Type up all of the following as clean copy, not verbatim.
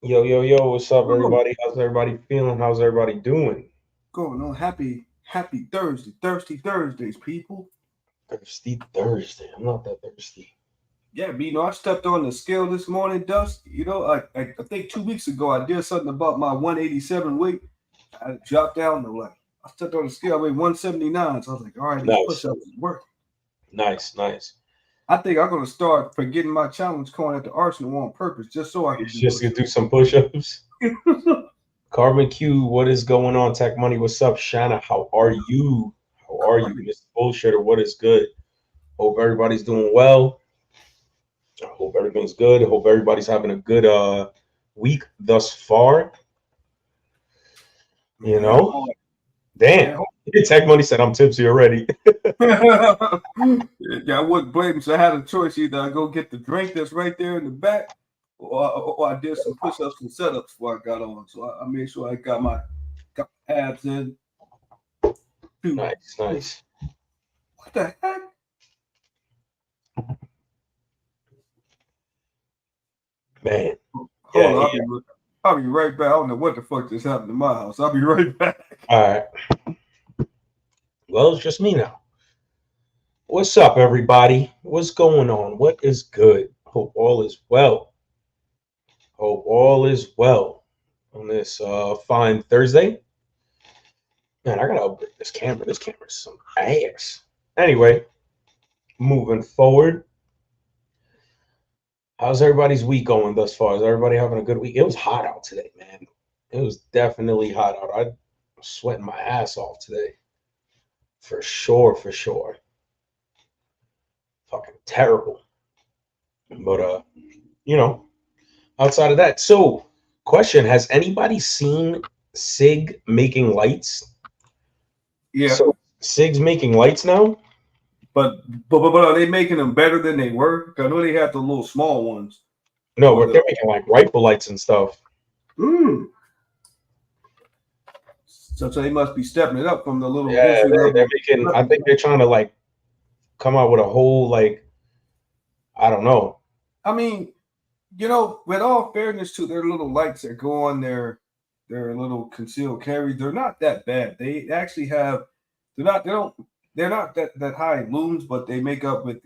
Yo, yo, yo, what's up, Oh, everybody? How's everybody feeling? How's everybody doing? going on. Happy Thursday. Thirsty Thursdays, people. Thirsty Thursday. I'm not that thirsty. Yeah, I stepped on the scale this morning, Dust. I think 2 weeks ago I did something about my 187 weight. I dropped down to I stepped on the scale, I weighed 179. So I was like, all right, these push Nice, ups is working. nice, nice. I think I'm going to start forgetting my challenge coin at the Arsenal on purpose just so I can It's do just push gonna do some push-ups. ups. Carbon Q, what is going on? Tech Money, what's up? Shanna, how are you? How are you, Mr. Bullshitter? What is good? Hope everybody's doing well. I hope everything's good. I hope everybody's having a good week thus far. You Man, know, damn. man, Tech Money said I'm tipsy already. yeah, I wouldn't blame him. So I had a choice: either I go get the drink that's right there in the back, or I did some push-ups and setups before I got on. So I made sure I got my abs in. Too. Nice, nice. What the heck? Man. Hold Yeah, on, yeah. I'll be right back. I don't know what the fuck just happened to my house. I'll be right back. All right. Well, it's just me now. What's up, everybody? What's going on? What is good? Hope all is well. Hope all is well on this fine Thursday. Man, I gotta upgrade this camera. This camera's some ass. Anyway, moving forward. How's everybody's week going thus far? Is everybody having a good week? It was hot out today, man. It was definitely hot out. I'm sweating my ass off today. For sure, for sure. Fucking terrible. But you know, outside of that, so question: has anybody seen Sig making lights? Yeah, So Sig's making lights now. but are they making them better than they were? 'Cause I know they had the little small ones No, or but they're making like rifle lights and stuff. mm, so they must be stepping it up from the little Yeah, entry they're level. making. I think they're trying to like come out with a whole like I don't know. I mean, with all fairness to their little lights that go on their little concealed carry, they're not that bad. They actually have they're not that high in looms, but they make up with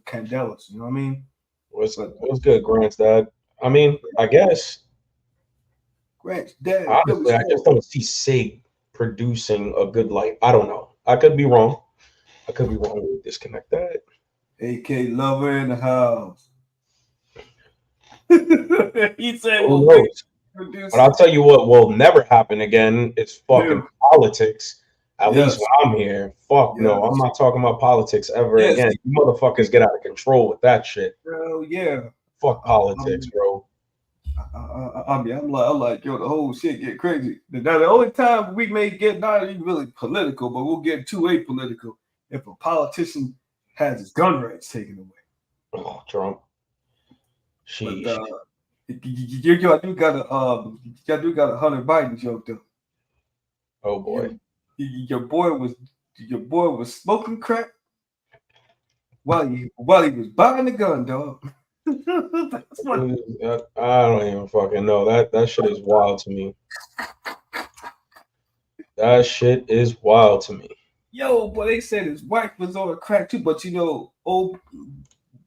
candelas. You know what I mean? But What's good, Grant's dad? I mean, I guess Grant's dad, Philly honestly, I just Smoke, don't see Sig producing a good light. I don't know. I could be wrong. I could be wrong. We'll disconnect that. AK Lover in the house. He said, Who "Well, they knows? But produce I'll tell you what will never happen again is fucking him." politics. At least Yes, when I'm here. Fuck no. I'm yes, not talking about politics ever yes. again. You motherfuckers get out of control with that shit. Hell yeah. Fuck politics, bro. Yo, the whole shit get crazy. Now, the only time we may get not even really political, but we'll get too apolitical if a politician has his gun rights taken away. Oh, Trump. But Sheesh. I do got a Hunter Biden joke though. Oh boy. Your, your boy was smoking crack while he was buying the gun, dog. That's what. I don't even fucking know. That shit is wild to me. That shit is wild to me. Yo, but they said his wife was on crack too. But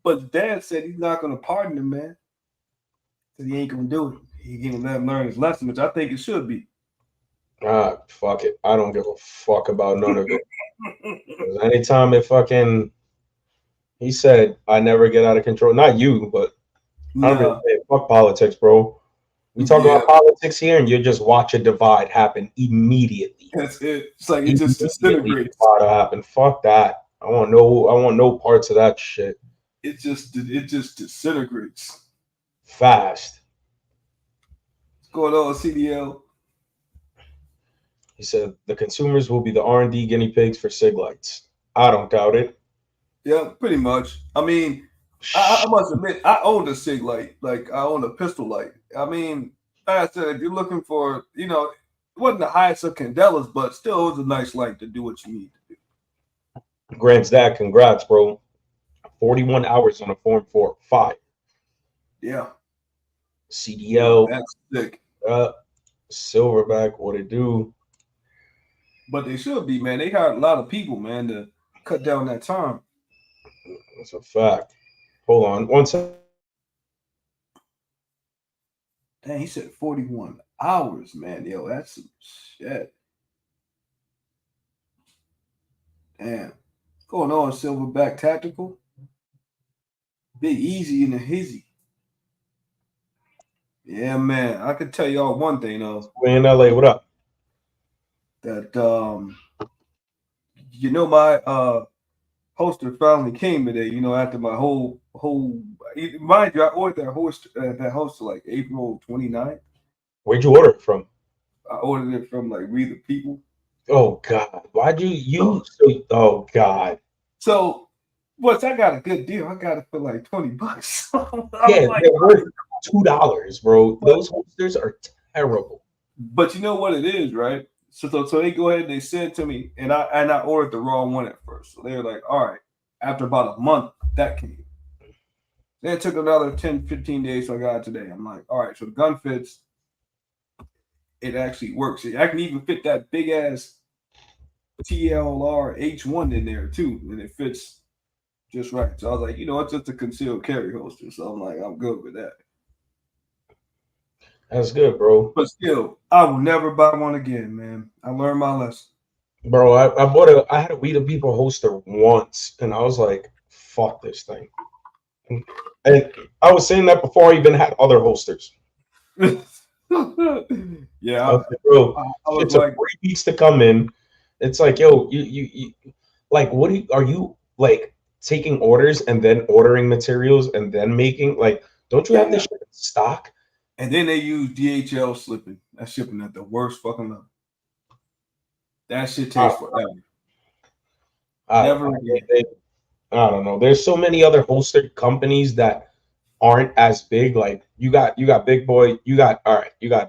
but dad said he's not gonna pardon him, man. Said he ain't gonna do it. He ain't gonna let him learn his lesson, which I think it should be. Ah, fuck it. I don't give a fuck about none of it. 'Cause anytime it fucking he said I never get out of control. Not you, but I don't really Nah, fuck politics, bro. We talk yeah, about politics here, and you just watch a divide happen immediately. that's it. It's like it just Immediately, disintegrates. divide happen. Fuck that. I want no parts of that shit. It just disintegrates. Fast. What's going on, CDL? He said the consumers will be the R&D guinea pigs for Sig lights. I don't doubt it. Yeah, pretty much. I mean, I must admit, I own a Sig light. Like I own a pistol light. I mean, like I said, if you're looking for, it wasn't the highest of candelas, but still, it was a nice light to do what you need to do. Grant's dad, congrats, bro. 41 hours on a Form 4. 5. Yeah. CDL, That's sick. Silverback, what it do? But they should be, man. They hired a lot of people, man, to cut down that time. That's a fact. Hold on, one second. Dang, he said 41 hours, man. Yo, that's some shit. Damn. What's going on, Silverback Tactical? Big Easy and the Hizzy. Yeah, man. I can tell y'all one thing though. We in LA, what up? That my holster finally came today, after my whole mind you, I ordered that holster like April 29th. Where'd you order it from? I ordered it from like We the People. Oh God. Why'd you oh God. So once I got a good deal, I got it for like $20. Yeah, like, they're worth $2, bro. Those holsters are terrible. But you know what it is, right? So they go ahead and they said to me, and I ordered the wrong one at first. So they were like, all right, after about a month, that came. Then it took another 10, 15 days, so I got it today. I'm like, all right, so the gun fits. It actually works. I can even fit that big ass TLR H1 in there too, and it fits just right. So I was like, it's just a concealed carry holster. So I'm like, I'm good with that. That's good, bro. But still, I will never buy one again, man. I learned my lesson. Bro, I had a We the People holster once, and I was like, fuck this thing. And I was saying that before I even had other holsters. Yeah, bro, it's like 3 weeks to come in. It's like, yo, you like, are you like taking orders and then ordering materials and then making, like, don't you have this shit in stock? And then they use DHL shipping. That's shipping at the worst fucking level. That shit takes forever. Never again. I don't know. There's so many other holster companies that aren't as big. Like you got Big Boy. You got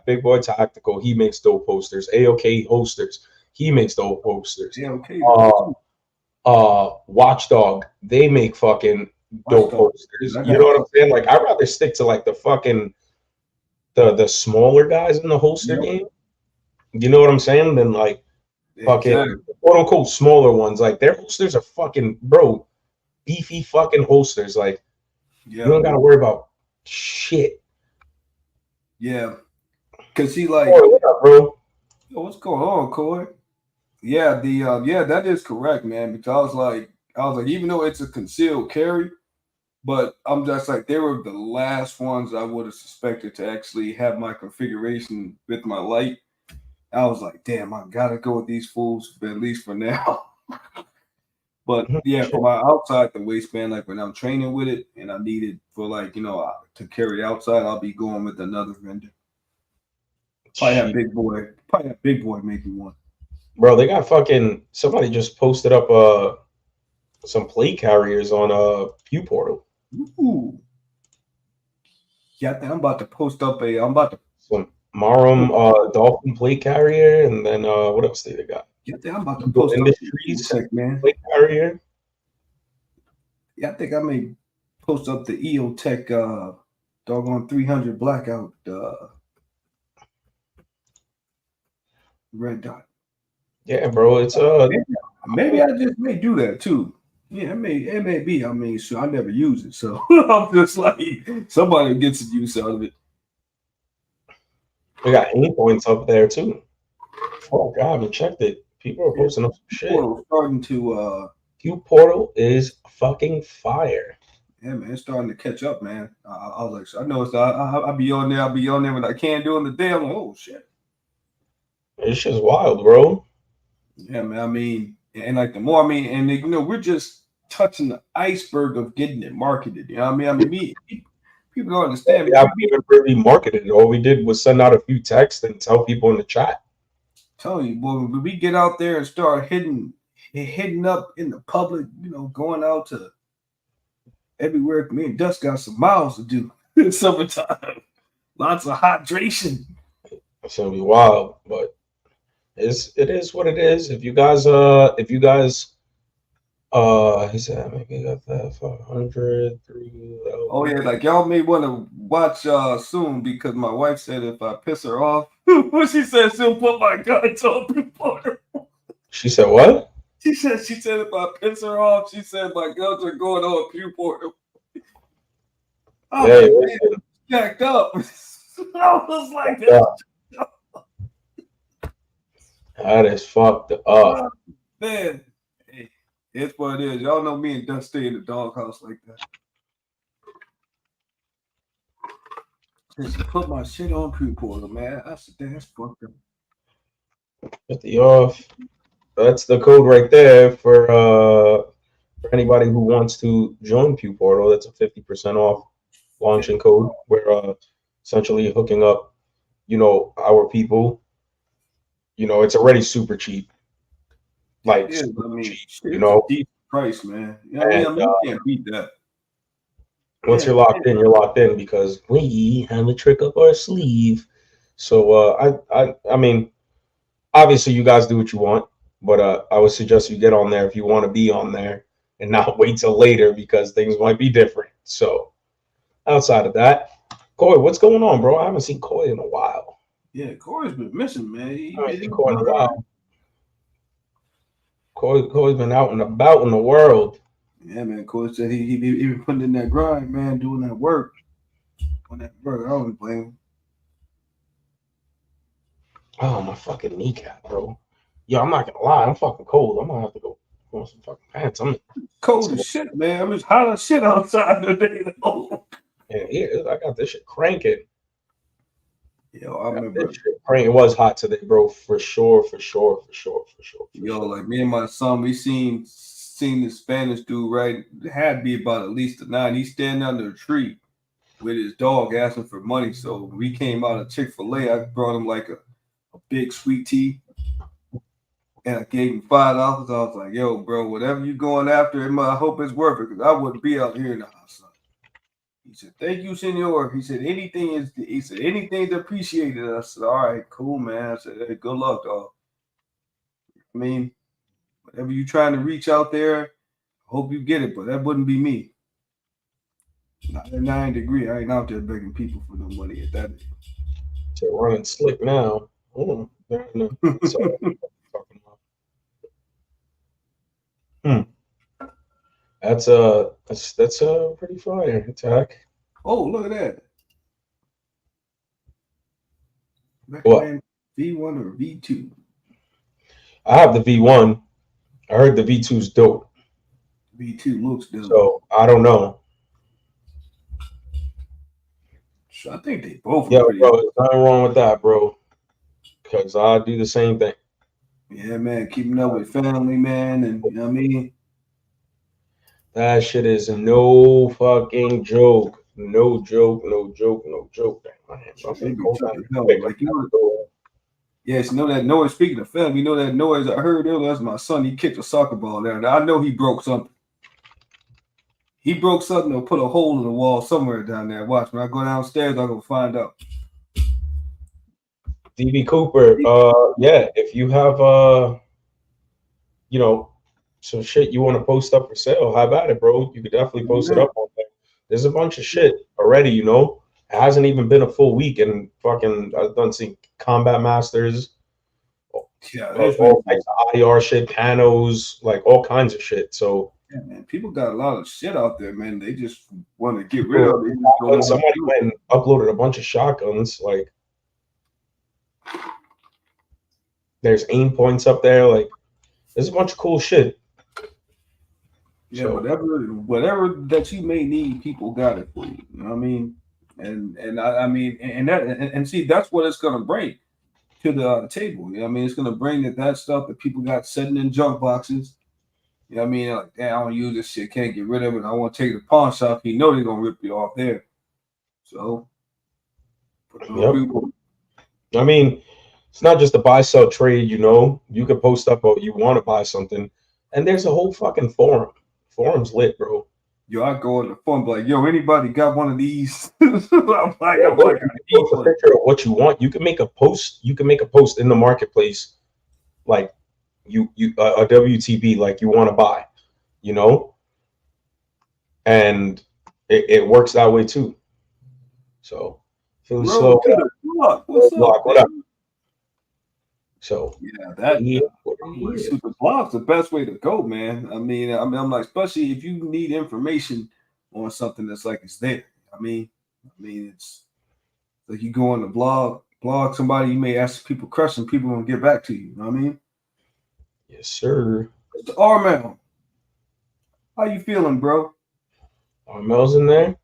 Big Boy Tactical. He makes dope posters. AOK Holsters. He makes dope posters. AOK. Watchdog. They make fucking dope posters. You know what I'm saying? Like I'd rather stick to like the fucking the smaller guys in the holster game. You know what I'm saying? Than like fucking quote unquote smaller ones. Like their holsters are fucking beefy fucking holsters. Like you don't gotta worry about shit. Yeah. Cause he like what up, bro? Yo, what's going on, Coy? Yeah, that is correct, man. Because I was like, even though it's a concealed carry, but I'm just like, they were the last ones I would have suspected to actually have my configuration with my light. I was like, damn, I gotta go with these fools, at least for now. But yeah, for my outside the waistband, like when I'm training with it and I need it for like, to carry outside, I'll be going with another vendor. Probably have Big Boy making one. Bro, they got somebody just posted up some plate carriers on View Portal. Ooh. Yeah, I think I'm about to post up some Marum Dolphin plate carrier, and then what else they got? Yeah, I think I'm about to post Industries up man. Plate carrier. Yeah, I think I may post up the EOTech doggone 300 blackout red dot. Yeah, bro, it's maybe I just may do that too. Yeah, it may be. I mean, I never use it, so I'm just like somebody gets the use out of it. We got aim points up there too. Oh God, we checked it. People are posting up some shit. Starting to View Portal is fucking fire. Yeah, man, it's starting to catch up, man. I was like, I know it's. I'll be on there. I'll be on there when I can during the day. I'm like, oh shit. It's just wild, bro. Yeah, man. I mean, and like the more, and we're just touching the iceberg of getting it marketed. You know what I mean? People don't understand. We haven't even really marketed it. All we did was send out a few texts and tell people in the chat. Tell you, boy, when we get out there and start hitting up in the public, going out to everywhere. Me and Dust got some miles to do in summertime. Lots of hydration. It's gonna be wild, but it is what it is. If you guys He said maybe got that 500 through. Oh yeah, like y'all may want to watch soon because my wife said if I piss her off, what she said she'll put my guns on before. She said what? She said if I piss her off, she said my guns are going on Pew Portal. I was Hey, like, man, listen, jacked up. I was like, that is fucked up. man, hey, it's what it is. Y'all know me and Dust stay in the doghouse like that. Just put my shit on Pew Portal, man. I said, that's fucked up. 50 off. That's the code right there for anybody who wants to join Pew Portal. That's a 50% off launching code. We're essentially hooking up, our people. It's already super cheap. Like Yeah, super I mean, cheap, shit, it's a deep price, man. You know what I mean? And You can't beat that. once you're locked in, you're locked in because we have a trick up our sleeve. So I mean, obviously you guys do what you want, but I would suggest you get on there if you want to be on there and not wait till later because things might be different. So outside of that, Koi, what's going on, bro? I haven't seen Koi in a while. Yeah, Corey's been missing, man. I haven't seen Koi in a while. Koi's been out and about in the world. Yeah, man. Corey said he been putting in that grind, man, doing that work. On that work, I don't blame him. Oh, my fucking kneecap, bro. Yo, I'm not gonna lie, I'm fucking cold. I'm gonna have to go put on some fucking pants. I'm cold as shit, man. I'm just hot as shit outside today, though. Yeah, I got this shit cranking. Yo, I remember. It was hot today, bro, for sure. Yo, like me and my son, we seen the Spanish dude, right? It had to be about at least a 9. He's standing under a tree with his dog asking for money. So we came out of Chick-fil-A. I brought him like a big sweet tea. And I gave him $5. I was like, yo, bro, whatever you going after, I hope it's worth it because I wouldn't be out here in the house. He said, thank you, senor. He said, anything's appreciated. I said, all right, cool, man. I said, hey, good luck, dog. I mean, whatever you trying to reach out there, I hope you get it, but that wouldn't be me. Not at 9 degree. I ain't out there begging people for no money at that age. So running slick now. That's a pretty fire attack. Oh, look at that. What? V1 or V2? I have the V1. I heard the V2's dope. V2 looks dope. So I don't know. I think they both. Yeah, bro, there's nothing wrong with that, bro. Because I do the same thing. Yeah, man, keeping up with family, man, and you know what I mean. That shit is no fucking joke. No joke. Yes, you know that noise. Speaking of film, you know that noise I heard earlier. That's my son. He kicked a soccer ball there. Now, I know he broke something. He broke something or put a hole in the wall somewhere down there. Watch, when I go downstairs, I'm gonna find out. DB Cooper, yeah, if you have some shit you want to post up for sale, how about it, bro? You could definitely post it up on there. There's a bunch of shit already, It hasn't even been a full week, and fucking I've done see Combat Masters, all types of IR shit, panos, like all kinds of shit. So yeah, man, people got a lot of shit out there, man. They just want to get rid of it. Somebody went and uploaded a bunch of shotguns, like there's aim points up there, like there's a bunch of cool shit. Yeah, so, whatever that you may need, people got it for you. You know what I mean? And see, that's what it's gonna bring to the table. You know what I mean? It's gonna bring that stuff that people got sitting in junk boxes. You know what I mean? Like, damn, I don't use this shit, can't get rid of it. I want to take it to the pawn shop. You know they're gonna rip you off there. So, I mean, it's not just a buy sell trade. You can post up what you want to buy something, and there's a whole fucking forum. Forum's lit, bro. Yo, I go in the forum, like, yo, anybody got one of these? I'm like, post a picture of what you want. You can make a post. You can make a post in the marketplace, like you a WTB, like you want to buy, you know, and it works that way too. So Philly Road slow. to the block. What's up, Block, what up? man? So Yeah, that yeah, shoot the block's the best way to go, man. I'm like, especially if you need information on something that's like it's there. It's like you go on the blog somebody, you may ask people questions, people gonna get back to you. You know what I mean? yes, sir. Mr. Armel, how you feeling, bro? Armel's in there.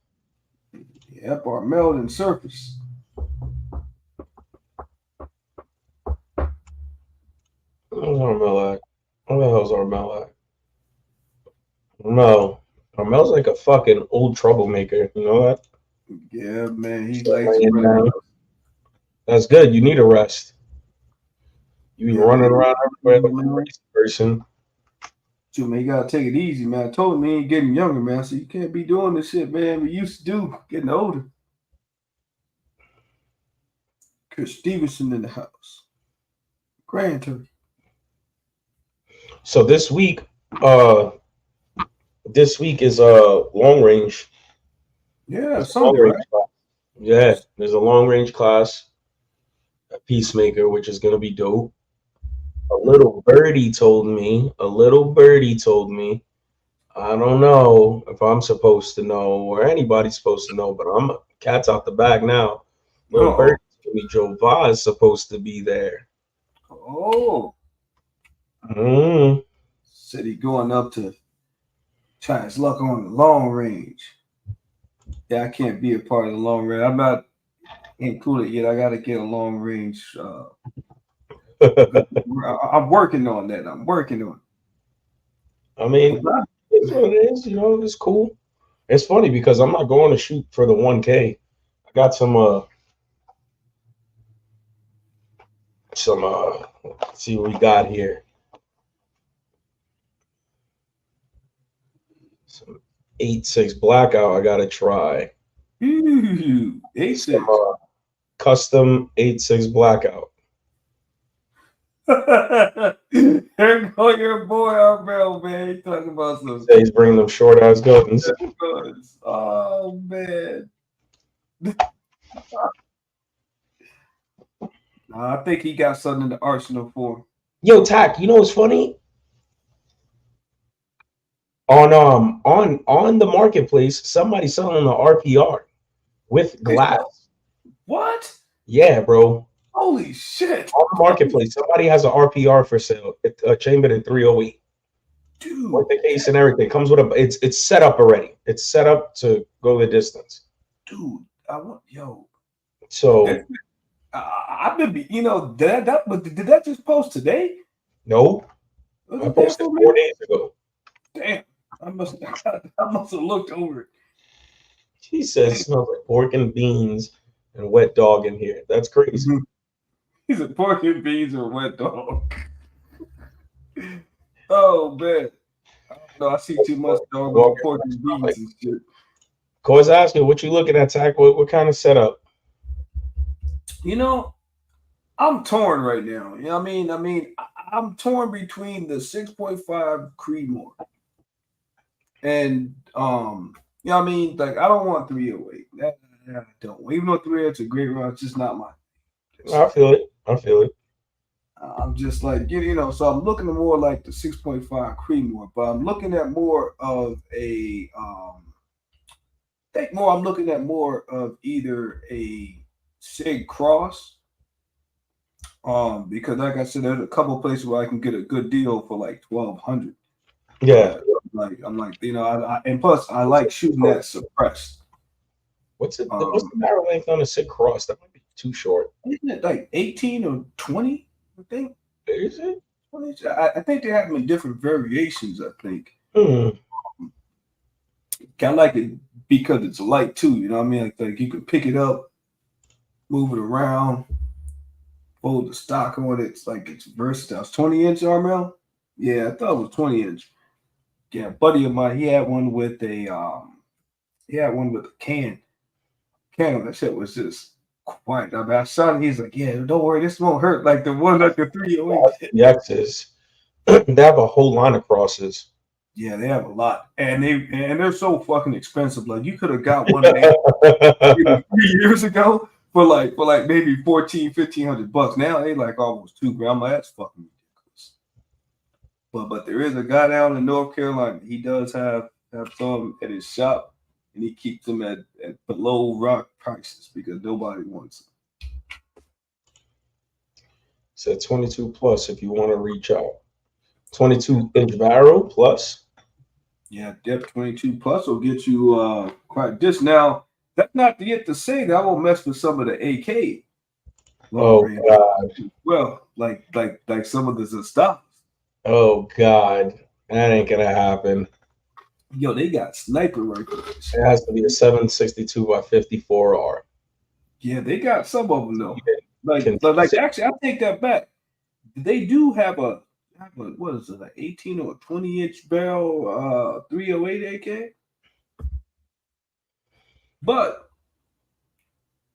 Yep, Armel and Surface. Where's Armel at? Where the hell's Armel at? Armel. Armel's like a fucking old troublemaker. You know that? Yeah, man, he Just likes to laying run. down. That's good. You need a rest. You be Yeah, running man. around everywhere like a Man. crazy person. Too, man, you gotta take it easy, man. I told him he ain't getting younger, man. So you can't be doing this shit, man. We used to do getting older. Chris Stevenson in the house. Grand Turkey. So this week is long range. Yeah, There's a Sunday, long range right? class. Yeah, there's a long range class at Peacemaker, which is gonna be dope. A little birdie told me, I don't know if I'm supposed to know or anybody's supposed to know, but I'm cat's out the bag now. Little Uh-oh. birdie told me Joe Va is supposed to be there. Oh, Mm. said he going up to try his luck on the long range. Yeah, I can't be a part of the long range. I'm not included yet. I got to get a long range. I'm working on that. I'm working on I mean, it. it's what it is. You know, it's cool. It's funny because I'm not going to shoot for the 1K. I got some let's see what we got here. Some 8.6 blackout I gotta try. Ooh, 8-6. Some custom 8.6 blackout. Here go your boy Arbel, man. He talking about some He's bringing them short ass guns. guns. Oh man. Nah, I think he got something in the arsenal for him. Yo, Tack, you know what's funny? On the marketplace, somebody's selling the RPR with glass. What? Yeah, bro. Holy shit. On the marketplace, somebody has an RPR for sale. Chambered in 308. Dude. With the case and everything. Comes with it's set up already. It's set up to go the distance. Dude, I want So I've been, did that just post today? no, Was I it there posted for 4 me? days ago. Damn, I must have looked over it. She says it smells like pork and beans and wet dog in here. That's crazy. He's a pork and beans or wet dog. Oh man, I don't know. I see too much dog on pork and beans and shit. Cause asking what you looking at, Tack? What kind of setup? You know, I'm torn right now. You know what I mean? I'm torn between the 6.5 Creedmoor and you know what I mean? Like I don't want 308. I don't. Even though 308's a great run, it's just not mine. I feel it. I'm just like, so I'm looking at more like the 6.5 Creedmoor, but I'm looking at more of a I'm looking at more of either a Sig Cross. Because like I said, there's a couple places where I can get a good deal for like 1,200. Yeah. I'm like, and plus I like shooting that suppressed. What's the barrel length on a Sig Cross? That might be too short. Isn't it like 18 or 20? I think. Is it? I think they have them in different variations. I think. Hmm. I like it because it's light too. You know what I mean? Like you can pick it up, move it around, fold the stock on it. It's like it's versatile. It's 20-inch Armel. Yeah, I thought it was 20-inch. Yeah, a buddy of mine, he had one with a can. That shit was just quiet. I mean, I shot it. He's like, "Yeah, don't worry, this won't hurt like the one like the 308." The X's. They have a whole line of crosses. Yeah, they have a lot, and they're so fucking expensive. Like you could have got one maybe 3 years ago for like maybe 1,500 $1,500. Now they like almost $2 grand. I'm like, that's fucking ridiculous. But there is a guy down in North Carolina. He does have some at his shop, and he keeps them at below rock prices because nobody wants them. Said 22 plus if you want to reach out. 22-inch barrel plus. Yeah, depth 22 plus will get you quite this. Now, that's not yet to say that I won't mess with some of the AK. Oh God. Well, like some of the stuff. Oh God. That ain't gonna happen. Yo, they got sniper rifles. It has to be a 762 by 54R. Yeah, they got some of them though. Can- Like actually, I take that back. They do have a what is it, an 18 or 20-inch barrel 308 AK? But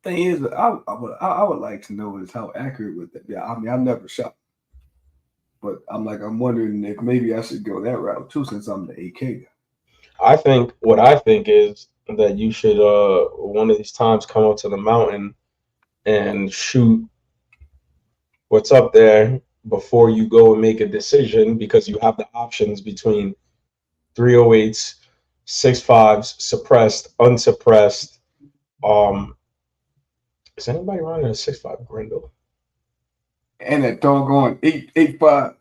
thing is, I would like to know is how accurate with that. Yeah, I mean, I've never shot, but I'm wondering if maybe I should go that route too, since I'm the AK guy. I think is that you should one of these times come up to the mountain and shoot what's up there before you go and make a decision, because you have the options between 308s, 6.5s, suppressed, unsuppressed. Is anybody running a 6.5 Grendel? And that doggone 8.5,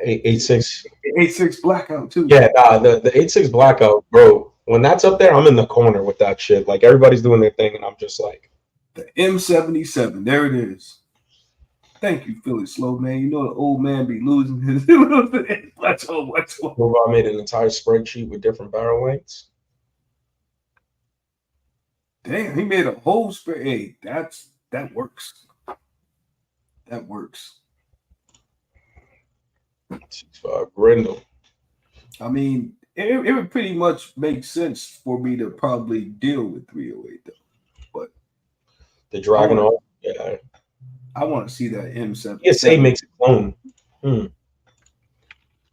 8.6, 8.6 blackout too. Yeah, the 8.6 blackout, bro. When that's up there, I'm in the corner with that shit. Like everybody's doing their thing, and I'm just like, the M77. There it is. Thank you, Philly Slow, man. You know the old man be losing his. Watch on. I made an entire spreadsheet with different barrel lengths. Damn, he made a whole spread. Hey, that works. That works. 6.5 Grendel. I mean, it would pretty much make sense for me to probably deal with 308 though. But the Dragunov, yeah. I want to see that M7. PSA makes a clone.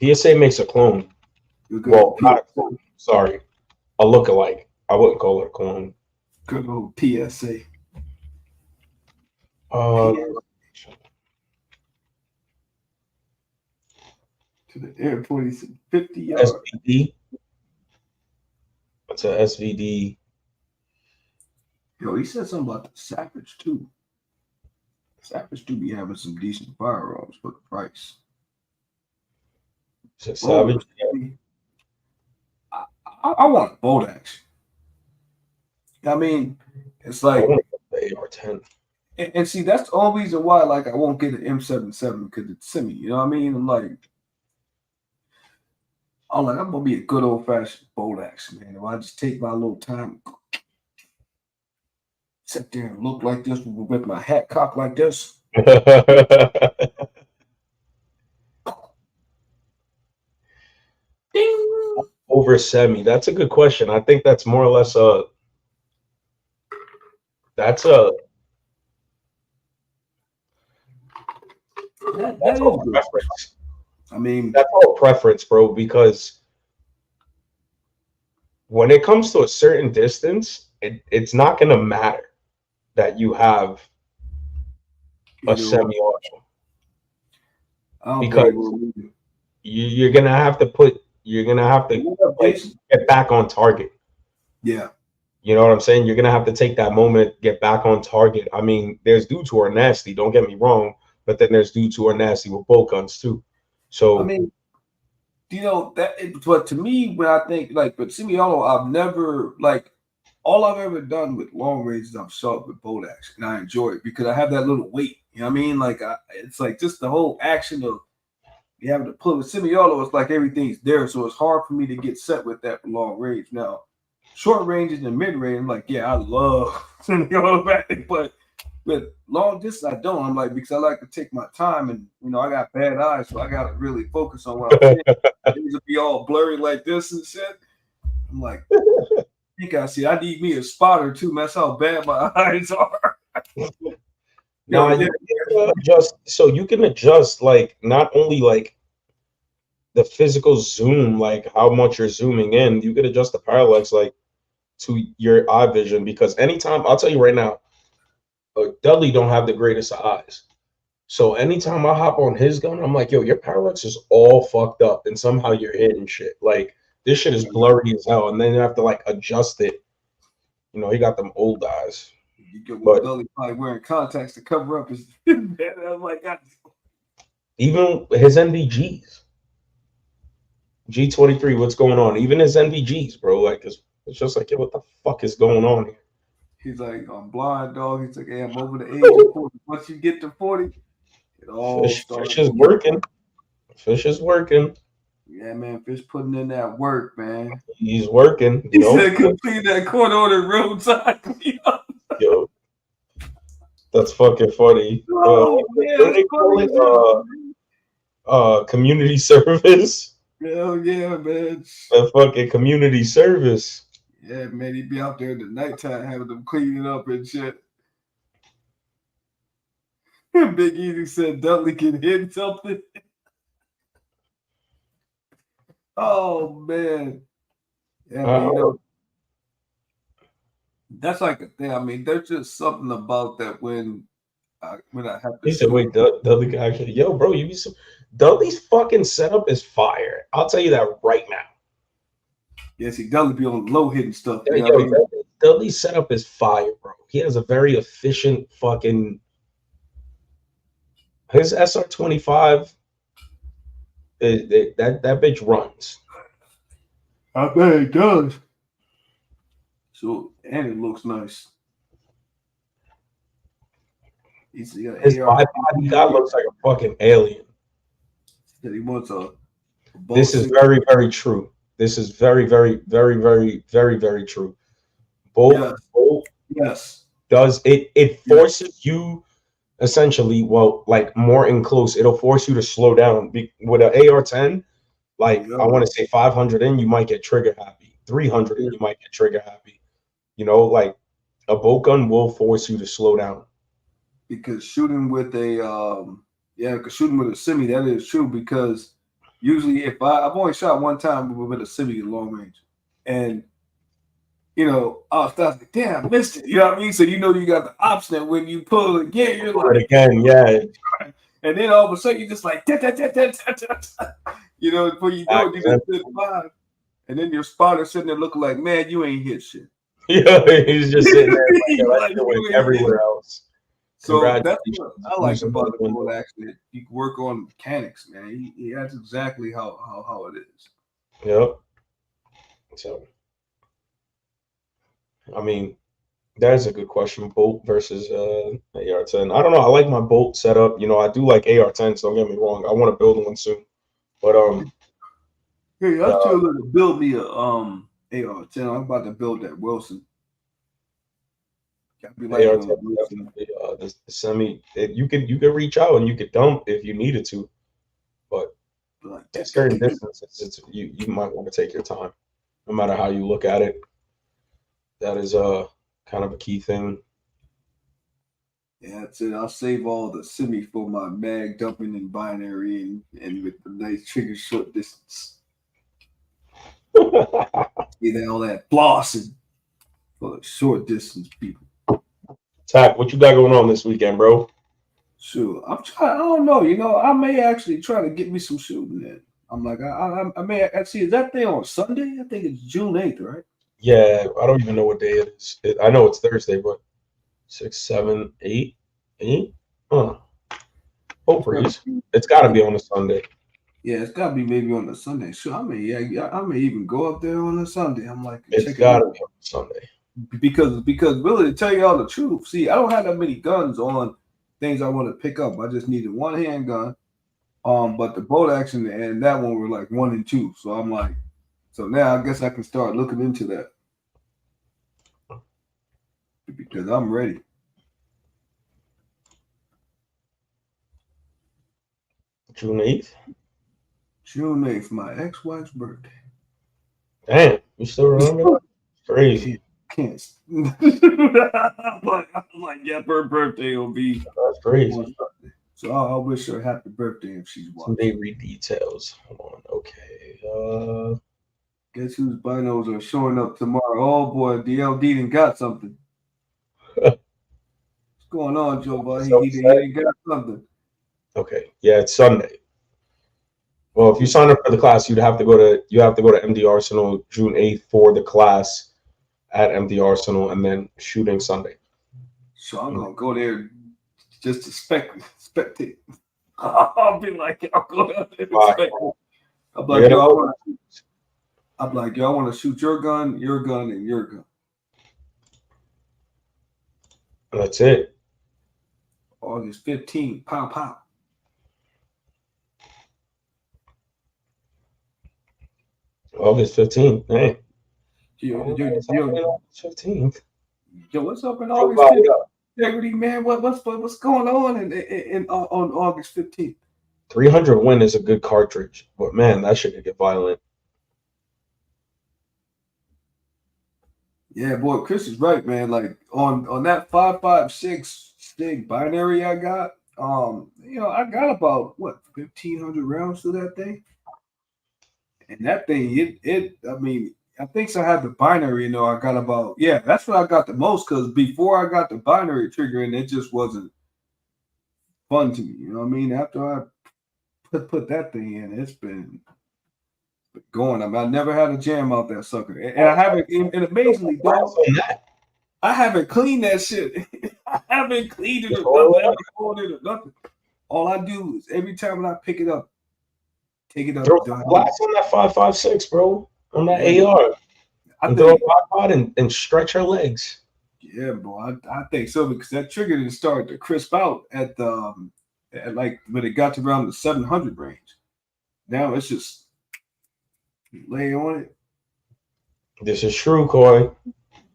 PSA makes a clone. Well, not a clone. Sorry, a lookalike. I wouldn't call it a clone. Good old PSA. To the airport, he said 50 yards. SVD. What's a SVD? Yo, he said something about the Savage too. Savage do be having some decent firearms for the price. Is it Savage? I want a bolt action. I mean, it's like I want the AR-10. And see, that's the only reason why, like, I won't get an M77 because it's semi. You know what I mean? I'm like, I'm gonna be a good old fashioned bolt action, man. If I just take my little time, sit there and look like this with my hat cocked like this. Ding. Over semi. That's a good question. I think that's more or less that's all preference. I mean, that's all preference, bro, because when it comes to a certain distance, it's not going to matter that you have a semi-auto, because you're going to have to get back on target. Yeah. You know what I'm saying? You're going to have to take that moment, get back on target. I mean, there's dudes who are nasty, don't get me wrong, but then there's dudes who are nasty with bolt guns too. So, I mean, you know, but to me, when I think like, but semi-auto, I've never, like, all I've ever done with long ranges, I've shot with bolt action, and I enjoy it because I have that little weight. You know what I mean? Like, it's like just the whole action of you having to pull with semi-auto. It's like everything's there, so it's hard for me to get set with that for long range. Now, short ranges and mid range, I'm like, yeah, I love semi-auto, but with long distance, I don't. I'm like, because I like to take my time, and you know, I got bad eyes, so I gotta really focus on what I'm saying. Things will be all blurry like this and shit. I'm like, I think I need me a spotter too. That's how bad my eyes are. now you can adjust. So you can adjust, like, not only like the physical zoom, like how much you're zooming in. You could adjust the parallax like to your eye vision, because anytime, I'll tell you right now, Dudley don't have the greatest eyes. So anytime I hop on his gun, I'm like, yo, your parallax is all fucked up, and somehow you're hitting shit. Like this shit is blurry as hell, and then you have to like adjust it. You know, he got them old eyes. You get But- what Dudley probably wearing contacts to cover up his. Man, I'm like, God. Even his NVGs, G23, what's going on? Even his NVGs, bro. Like it's just like, yo, what the fuck is going on here? He's like, I'm blind, dog. He's like, hey, I'm over the age of 40. Once you get to 40, it all starts. Fish is working. Fish is working. Yeah, man. Fish putting in that work, man. He's working. He said, complete that corner on the roadside. Yo, that's fucking funny. Oh, man, what do they call it? Community service. Hell yeah, man. A fucking community service. Yeah, man. He'd be out there in the nighttime having them clean it up and shit. Big Easy said Dudley can hit something. Oh man. Yeah, man, you know, that's like a thing. I mean, there's just something about that when I have to. He said, "Wait, Dudley can actually, yo, bro, you be so Dudley's fucking setup is fire. I'll tell you that right now. Yes, he Dudley be on low hitting stuff. Yeah, You know what I mean? Dudley's setup is fire, bro. He has a very efficient fucking. His SR25, that bitch runs. I bet it does. So, and it looks nice. His bipod guy looks like a fucking alien. He wants a this is very, very true. This is very, very, very, very, very, very true. Bolt yes. does it. It forces you essentially, well, like more in close. It'll force you to slow down. With an AR-10, like I want to say 500 in, you might get trigger happy. 300 in, you might get trigger happy. You know, like a bolt gun will force you to slow down. Because shooting with a shooting with a semi, that is true. Because usually, if I've only shot one time with a semi at long range, and you know, I was like, damn, I missed it. You know what I mean? So you know you got the option that when you pull it again, you're like, again, yeah. And then all of a sudden you just like, you know, before you know it, you just hit 5, and then your spotter sitting there looking like, man, you ain't hit shit. Yeah, he's just sitting there like everywhere else. So that's what I like about the bolt action. You can work on mechanics, man. That's exactly how it is. Yep. So, I mean, that's a good question. Bolt versus AR-10. I don't know. I like my bolt setup. You know, I do like AR-10s. Don't get me wrong. I want to build one soon. But hey, I'm still going to build me a AR-10. I'm about to build that Wilson. Be like the semi. You could reach out and you could dump if you needed to, but at certain distances, you might want to take your time, no matter how you look at it. That is kind of a key thing. Yeah, that's it. I'll save all the semi for my mag dumping and binary and with the nice trigger short distance. Get all that flossing for the short distance people. Tack, what you got going on this weekend, bro? Sure, I'm trying. I don't know. You know, I may actually try to get me some shooting in. I'm like, I may actually. Is that thing on Sunday? I think it's June 8th, right? Yeah, I don't even know what day it is. I know it's Thursday, but 6, 7, 8, 8. Huh. Hopefully, it's got to be on a Sunday. Yeah, it's got to be maybe on a Sunday. Sure, I may even go up there on a Sunday. I'm like, it's got to be on a Sunday. Because really, to tell you all the truth, see, I don't have that many guns on things I want to pick up. I just needed one handgun. But the bolt action and that one were like 1 and 2. So I'm like, so now I guess I can start looking into that. Because I'm ready. June 8th? June 8th, my ex-wife's birthday. Damn, you still remember? Crazy. Can't. I'm like, yeah, her birthday will be. That's crazy. So I wish her happy birthday if she's Some watching. read details. Hold on. Okay. Guess whose binos are showing up tomorrow? Oh boy, DLD done got something. What's going on, Joe? Boy? So He done got something. okay. Yeah, it's Sunday. Well, if you sign up for the class, you have to go to MD Arsenal June 8th for the class at MD Arsenal, and then shooting Sunday. So I'm gonna go there just to spectate. I'll be like, I'll go down there and spectate. I'm like, yo, I want to shoot your gun, and your gun. That's it. August 15th, pow pow. August 15th. Hey. Yo, August 15th. Yo, what's up in August 15th? Integrity, man. What's going on on August 15th? 300 win is a good cartridge, but man, that shit could get violent. Yeah, boy, Chris is right, man. Like on that 5.56 stick binary I got, I got about 1,500 rounds to that thing. And that thing, I mean, I think so I had the binary, I got about, that's what I got the most, because before I got the binary trigger in, it just wasn't fun to me. You know what I mean? After I put that thing in, it's been going. I mean, I never had a jam out that sucker. And I haven't, and amazingly, dog, I haven't cleaned that shit. I haven't cleaned it or nothing. All I do is every time when I pick it up, take it up. Throw glass on that 5.56, bro. On that AR. And throw a rock out and stretch her legs. Yeah, bro. I think so, because that trigger didn't start to crisp out at like when it got to around the 700 range. Now it's just lay on it. This is true, Coy.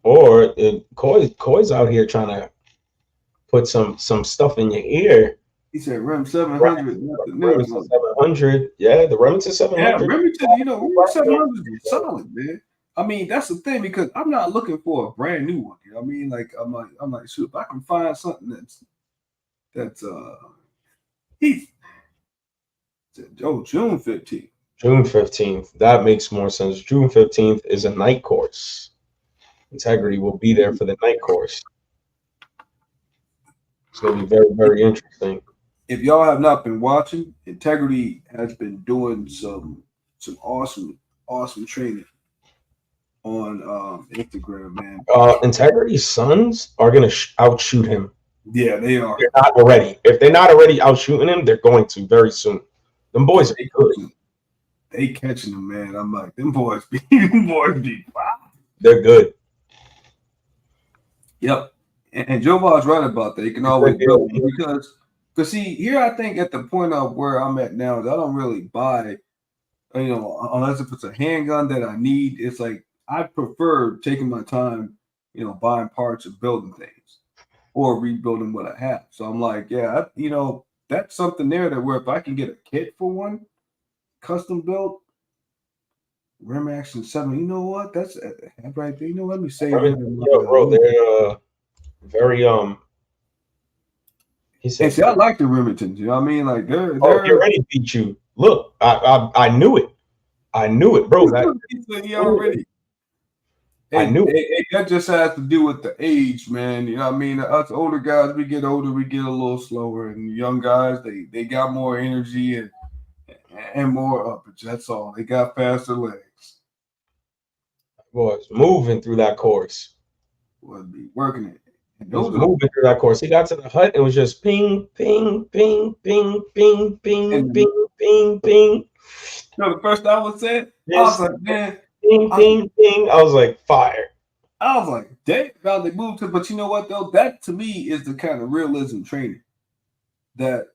Or Coy's out here trying to put some stuff in your ear. He said Remington 700. Remington 700. Yeah, the Remington 700. Yeah, Remington 700 is solid, man. I mean, that's the thing, because I'm not looking for a brand new one. You know what I mean? Like I'm like, shoot, if I can find something that's June 15th. June 15th. That makes more sense. June 15th is a night course. Integrity will be there for the night course. It's gonna be very, very interesting. If y'all have not been watching, Integrity has been doing some awesome training on Instagram, man. Integrity's sons are gonna outshoot him. Yeah, they are. They're not already. If they're not already outshooting him, they're going to very soon. Them boys are good. They catching them, man. I'm like, them boys be wow. They're good. Yep. And Joe Ball's right about that. You can always build, because see, here I think at the point of where I'm at now is I don't really buy, unless if it's a handgun that I need. It's like I prefer taking my time, buying parts and building things or rebuilding what I have. So I'm like, that's something there that where if I can get a kit for one, custom built, Rem Action 7, you know what? That's right there. Let me say that. Bro, they're very He said, I like the Remingtons. You know what I mean? Like they're he already beat you. Look, I knew it. I knew it, bro. He already. I knew it. That just has to do with the age, man. You know what I mean? Us older guys, we get older, we get a little slower, and young guys, they got more energy and more uppage. That's all. They got faster legs. Boys moving through that course. Would be working it. Moving through that course. He got to the hut and was just ping, ping, ping, ping, ping, ping, ping, ping, ping. The first I was saying, I was like, man, ping, ping, ping. I was like, fire. I was like, dang, how they moved to. But you know what though? That to me is the kind of realism training that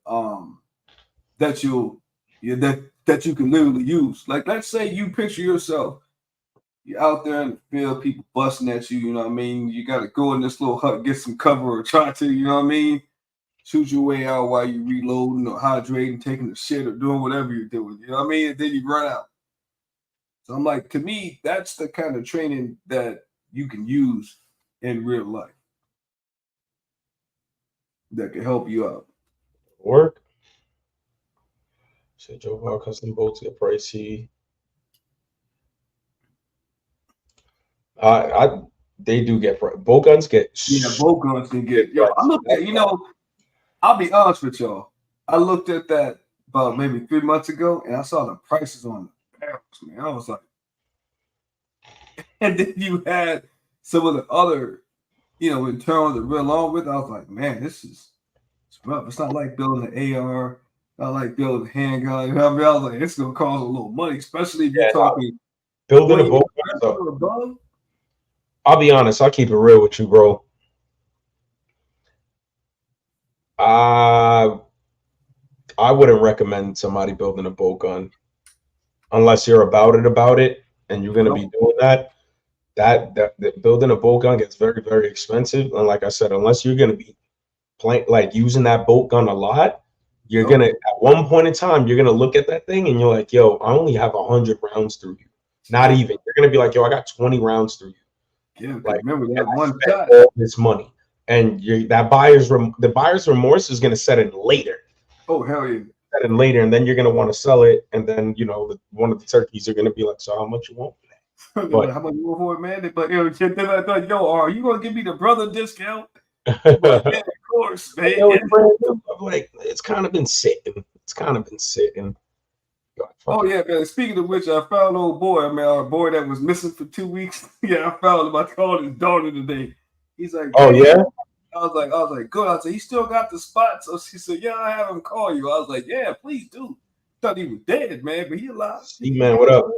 that you can literally use. Like, let's say you picture yourself. You're out there in the field, people busting at you, you know what I mean? You got to go in this little hut, get some cover, or try to, you know what I mean? Shoot your way out while you're reloading or hydrating, taking the shit, or doing whatever you're doing, you know what I mean? And then you run out. So I'm like, to me, that's the kind of training that you can use in real life that can help you out. work. So Joe Bar custom bolts get pricey. I they do get bolt guns get Yeah, both guns can get. Yo, I looked at. I'll be honest with y'all. I looked at that about maybe 3 months ago, and I saw the prices on the barrels. Man, I was like, and then you had some of the other, in terms of real along with. I was like, man, it's rough. It's not like building an AR. Not like building a handgun. You know what I mean? I was like, it's gonna cost a little money, especially if you're talking building a bolt gun. above. I'll be honest. I'll keep it real with you, bro. I wouldn't recommend somebody building a bolt gun unless you're about it, and you're gonna be doing that. That building a bolt gun gets very, very expensive. And like I said, unless you're gonna be using that bolt gun a lot, you're gonna at one point in time you're gonna look at that thing and you're like, yo, I only have 100 rounds through you. Not even. You're gonna be like, yo, I got 20 rounds through you. Yeah, like remember that one shot. All this money, and the buyer's remorse is gonna set in later. Oh hell yeah! Set in later, and then you're gonna want to sell it, and then one of the turkeys are gonna be like, so how much you want for that? But, how much you want for it, man? But then I thought, yo, are you gonna give me the brother discount? But, yeah, of course, man. Like it's kind of been sitting. Oh yeah, man. Speaking of which, I found old boy. Our boy that was missing for 2 weeks. Yeah, I found him. I called his daughter today. He's like, oh yeah. I was like, good. I said, he still got the spot. So she said, yeah, I have him call you. I was like, yeah, please do. Thought he was dead, man, but he alive. C-Man, what up?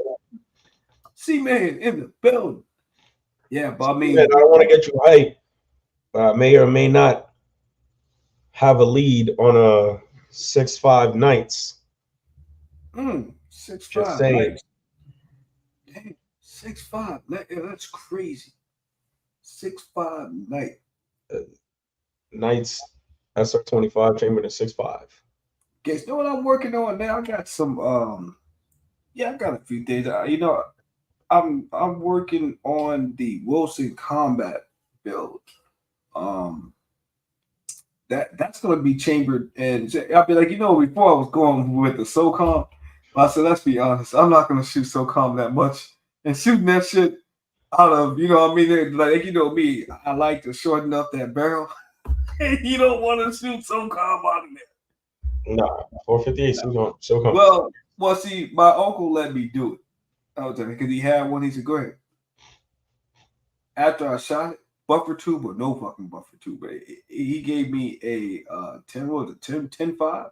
C-Man in the building. Yeah, but I mean, I don't want to get you hyped, but I may or may not have a lead on a 6-5 Knights. 6-5 Knights. Dang, 6-5. That's crazy. 6-5 Knight. Knights SR25 chambered in 6.5. Guess you know what I'm working on now? I got some I got a few things. I'm working on the Wilson Combat build. That's gonna be chambered, and I'll be like, before I was going with the SOCOM, I said, let's be honest, I'm not gonna shoot SOCOM that much, and shooting that shit out of, like me, I like to shorten up that barrel. You don't want to shoot SOCOM out of there. Nah, 458 SOCOM. Well, see, my uncle let me do it. Because he had one. He said, go ahead. After I shot it, buffer tube or no fucking buffer tube, but he gave me a 10-5.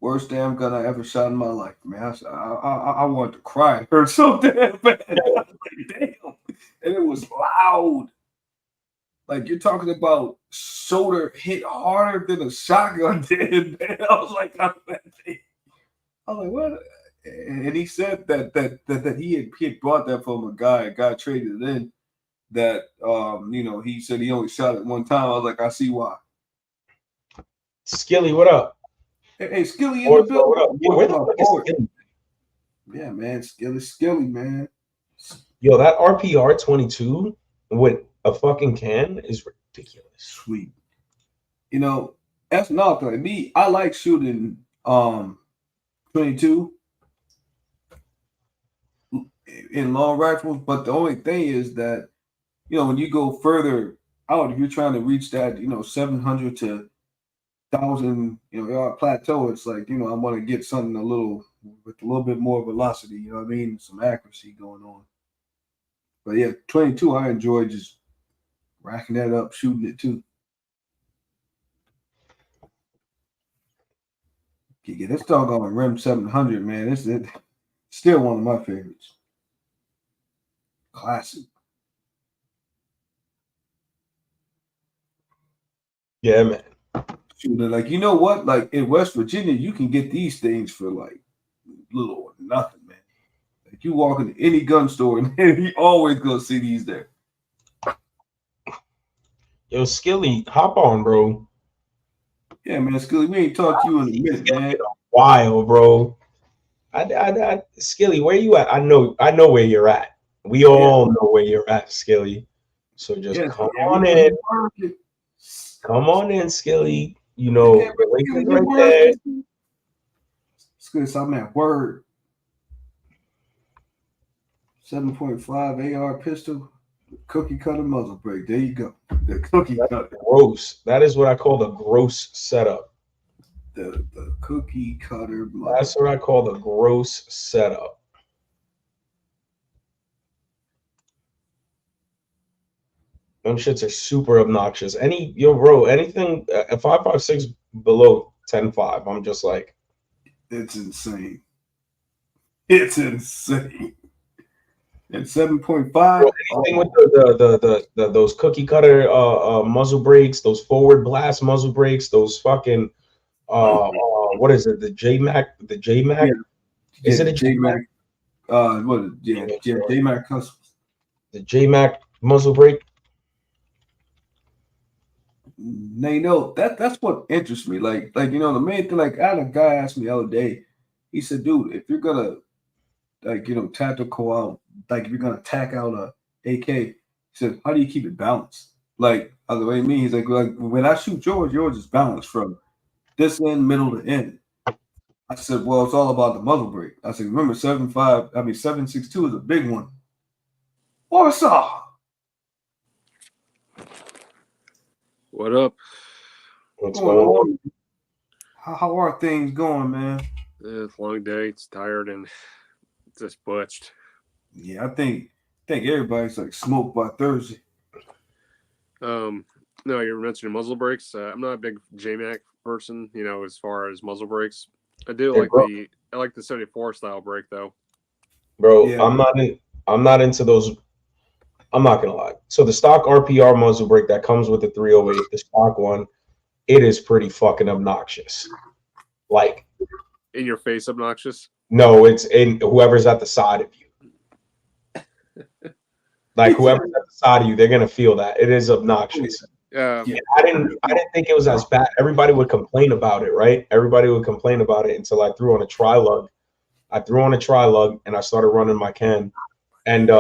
Worst damn gun I ever shot in my life, man. I wanted to cry. It hurt so damn bad. I was like, damn. And it was loud. Like, you're talking about shoulder hit harder than a shotgun did, man. I was like, what? And he said that he had bought that from a guy. A guy traded it in. That he said he only shot it one time. I was like, I see why. Skilly, what up? Hey, Skilly in the building. What up? Yeah, man, Skilly, man. Yo, that RPR 22 with a fucking can is ridiculous. Sweet. That's another thing. Me, I like shooting 22 in long rifles, but the only thing is that when you go further out, if you're trying to reach that 700 to 1,000 yard plateau, it's like I want to get something with a little bit more velocity, some accuracy going on. But yeah, 22, I enjoy just racking that up, shooting it too. Yeah, this doggone Rem 700, man. It's still one of my favorites. Classic. Yeah, man. Shooting like what? Like in West Virginia, you can get these things for like little or nothing, man. Like you walk into any gun store and you always gonna see these there. Yo, Skilly, hop on, bro. Yeah, man, Skilly, we ain't talked to you in a minute, man. Wild, bro. Skilly, where you at? I know where you're at. We all know where you're at, Skilly. So just come on in. Come on in, Skilly. You know, Okay, the link Skilly, is you right word there. pistol? It's good. So I'm at word. 7.5 AR pistol, cookie cutter muzzle brake. There you go. The cookie cutter. Gross. That is what I call the gross setup. The cookie cutter muzzle. That's what I call the gross setup. Them shits are super obnoxious. Anything 5.56 below 10.5, I'm just like, It's insane. It's insane. And 7.5. anything with the those cookie cutter muzzle brakes, those forward blast muzzle brakes, those fucking what is it? The JMac? Yeah. Is it a JMac? What? Yeah, JMac Customs. The JMac muzzle brake? They know that's what interests me. Like the main thing. Like I had a guy asked me the other day. He said, "Dude, if you're gonna tactical out, like if you're gonna tack out a AK," he said, "How do you keep it balanced?" Like the way me, he's like when I shoot yours is balanced from this end, middle to end. I said, "Well, it's all about the muzzle brake." I said, "Remember 7.62 is a big one." Warsaw. What up? What's going on? How are things going, man? It's a long day. It's tired and just butched. Yeah, I think everybody's like smoked by Thursday. No, you were mentioning muzzle brakes. I'm not a big JMac person, as far as muzzle brakes. I do like the 74 style brake though. Bro, Yeah. I'm not into those. I'm not gonna lie. So the stock RPR muzzle brake that comes with the 308, the stock one, it is pretty fucking obnoxious. Like in your face obnoxious? No, it's in whoever's at the side of you. Like whoever's at the side of you, they're gonna feel that. It is obnoxious. Yeah. I didn't think it was as bad. Everybody would complain about it, right? Everybody would complain about it until I threw on a tri-lug. And I started running my can. And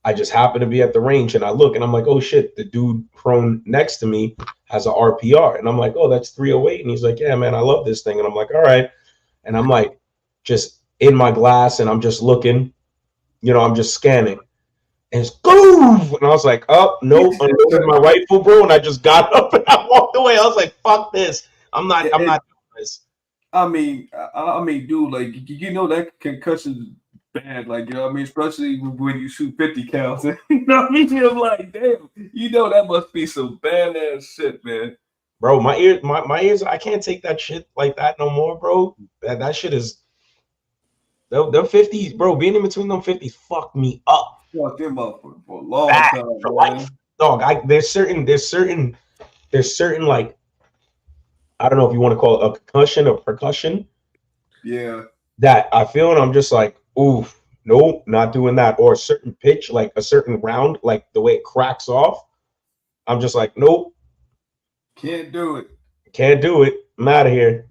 I just happened to be at the range and I look and I'm like, oh shit, the dude prone next to me has a RPR. And I'm like, oh, that's 308. And he's like, yeah, man, I love this thing. And I'm like, all right. And I'm like, just in my glass and I'm just looking, I'm just scanning. And it's goof. And I was like, oh, nope, unloaded my rifle, bro. And I just got up and I walked away. I was like, fuck this. I'm not doing this. I mean, dude, like that concussion bad, like especially when you shoot 50 counts. I'm like, damn, that must be some badass shit, man. Bro, my ears, I can't take that shit like that no more, bro. That shit is them 50s, bro. Being in between them 50s fucked me up. Fuck them up for a long time, for life. Dog, there's certain like, I don't know if you want to call it a concussion or percussion. Yeah. That I feel and I'm just like, oof, nope, not doing that. Or a certain pitch, like a certain round, like the way it cracks off. I'm just like, nope. Can't do it. I'm out of here.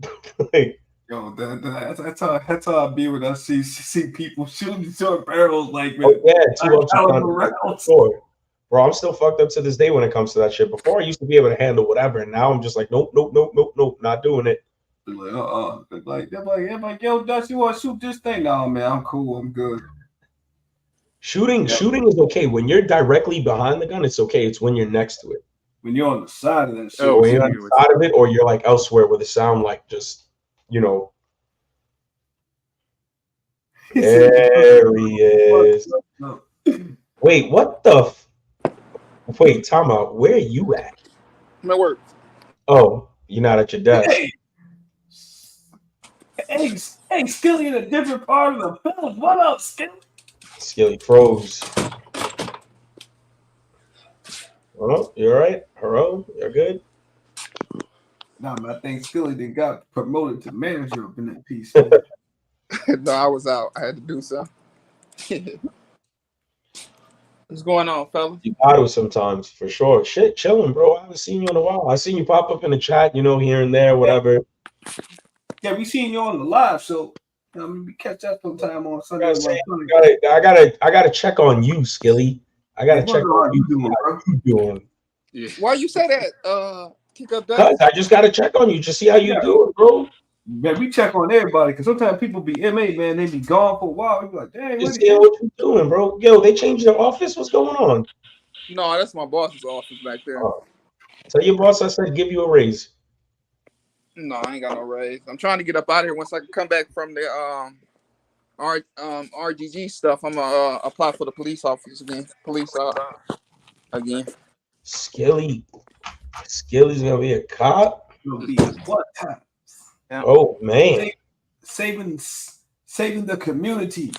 Yo, that's how I be when I see people shooting short barrels like with 2 rounds. Bro, I'm still fucked up to this day when it comes to that shit. Before I used to be able to handle whatever, and now I'm just like, nope, not doing it. Like, they're like, yo, Dutch, you want to shoot this thing? No, man, I'm cool, I'm good. Shooting is okay. When you're directly behind the gun, it's okay. It's when you're next to it. When you're on the side of that shit. Oh, when you're on the side of it, or you're like elsewhere where the sound like just, There he is. Wait, what the? Wait, time out. Where are you at? I'm at work. Oh, you're not at your desk. Hey, Skilly in a different part of the film. What up, Skilly? Skilly froze. Oh, you all right? Hello? You're good? Nah, man, I think Skilly then got promoted to manager up in that piece. No, I was out. I had to do something. What's going on, fella? You battle sometimes, for sure. Shit, chilling, bro. I haven't seen you in a while. I seen you pop up in the chat, here and there, whatever. Yeah, we seen you on the live, so we catch up sometime on Sunday. I gotta check on you, Skilly. I gotta check on you. How you doing? Yeah. Why you say that? Kick up Cause dust. I just gotta check on you, just see how you Yeah. do it, bro. Man, we check on everybody because sometimes people be MA, man. They be gone for a while. We be like, dang, Just what seeing what you doing, bro. Yo, they changed the office. What's going on? No, that's my boss's office back there. Oh. Tell your boss I said give you a raise. No, I ain't got no raise. I'm trying to get up out of here once I can come back from the RGG stuff. I'm gonna apply for the police office again. Police again. Skilly's gonna be a cop. It'll be what time? Yeah. Oh man, Saving the community.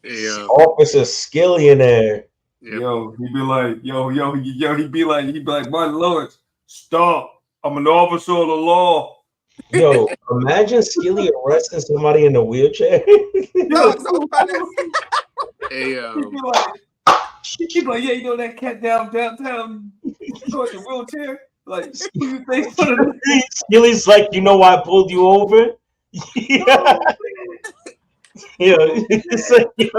Officer Skilly in there. Yep. Yo, he'd be like, he'd be like, Martin Lawrence, stop. I'm an officer of the law. Yo, imagine Skilly arresting somebody in a wheelchair. No, somebody. Hey, He'd be like, yeah, you know that cat downtown, going in the wheelchair. Like, you think Skilly's like, you know why I pulled you over? Yeah. It's like, you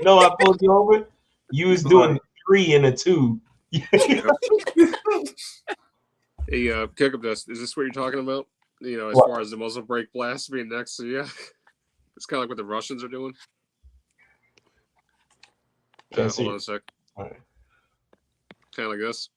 know I pulled you over. You was doing 3 and a 2. hey, kick up dust. Is this what you're talking about? You know, as What? far as the muzzle brake blast being next to you, it's kind of like what the Russians are doing. Can't see Hold on it. a sec. All right. Kind of like this.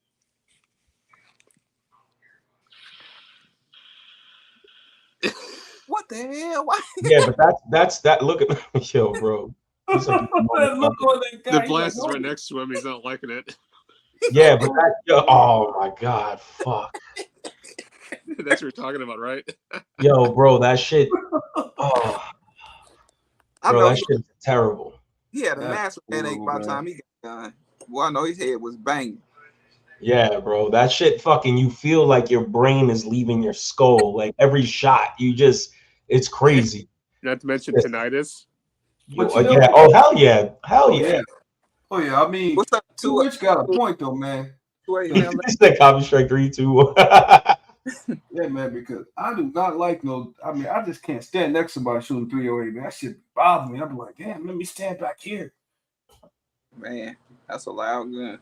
What the hell? Why? Yeah, but that's that. Look at yo, bro. He's like, look on that guy. The he's blast is like, right next to him. He's not liking it. yeah, but that. Yo, oh my god, fuck. That's what you're talking about, right? Yo, bro, that shit. Oh, I bro, know that shit's terrible. he had a That's massive headache by the time he got done. Well, I know his head was banging. Yeah, bro, that shit fucking. You feel like your brain is leaving your skull. Like every shot, it's crazy. Not to mention Yes. tinnitus. But you know- Yeah. Oh hell yeah, hell yeah. Oh yeah, I mean, What's up? Too Rich got a point though, man. 2 a.m. It's the Copy Strike 3, 2. Yeah, man, because I do not like no. I mean, I just can't stand next to somebody shooting 308, man. That shit bother me. I'm like, damn, let me stand back here. Man, that's a loud gun.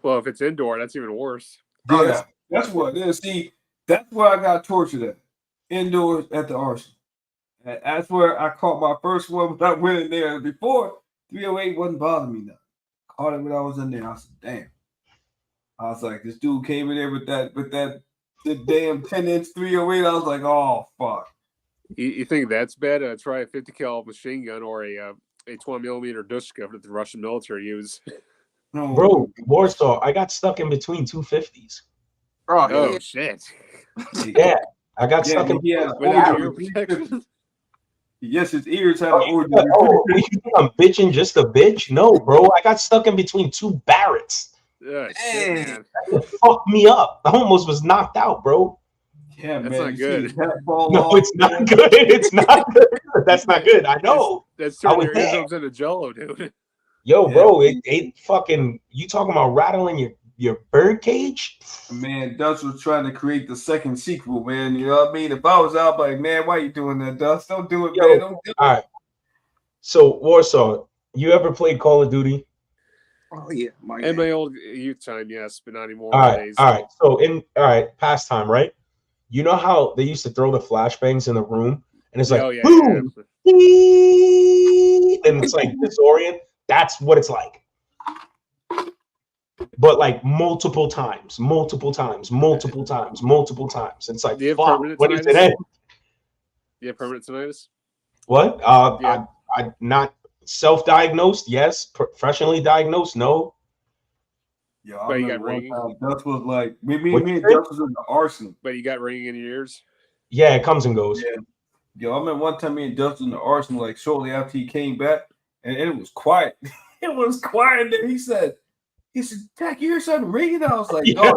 Well, if it's indoor, that's even worse. Oh, Yeah, that's what it is. See, that's where I got tortured at. Indoors at the Arsenal. And that's where I caught my first one when I went in there. Before 308 wasn't bothering me now. Caught it when I was in there. I said, damn. I was like, this dude came in there with the damn 10-inch 308. I was like, oh fuck. You think that's bad? Try a 50 cal machine gun or a 20 millimeter Dushka that the Russian military use. No, Bro, Warsaw, I got stuck in between 250s. Oh shit! Yeah, I got stuck in. he had an Without order. ear protection. Yes, his ears had an Oh, order. you think I'm bitching just a bitch? No, bro, I got stuck in between 2 Barretts. Shit, man. That fucked me up. I almost was knocked out, bro. Yeah, That's man. not you good. see his hat fall No, off, it's not man. good. It's not good. That's not good. I know. That's I turning was your there. eardrums into jello, dude. Yo, Yeah. bro, it fucking. You talking about rattling your bird cage? Man, Dust was trying to create the second sequel, man. You know what I mean? If I was out, like, man, why you doing that, Dust? Don't do it, Yo, man. Don't do it. All right. So Warsaw, you ever played Call of Duty? Oh yeah, my In my old youth time, yes, but not anymore All right, nowadays. all right. So pastime, right? You know how they used to throw the flashbangs in the room, and it's like, Oh yeah, boom, and it's like disorient. That's what it's like. But like multiple times. It's like, Do you have fuck, permanent when is it tinnitus? end? You have permanent tinnitus? What? Yeah. I not self-diagnosed. Yes. Professionally diagnosed. No. Yo, I But you got remember one ringing? time Dust was like, me What and you Dust was in the Arsenal. But you got ringing in your ears? Yeah, it comes and goes. Yeah. Yo, I remember one time me and Dust was in the Arsenal, like shortly after he came back, and it was quiet. It was quiet. Then he said, Jack, you hear something ringing? I was like, no,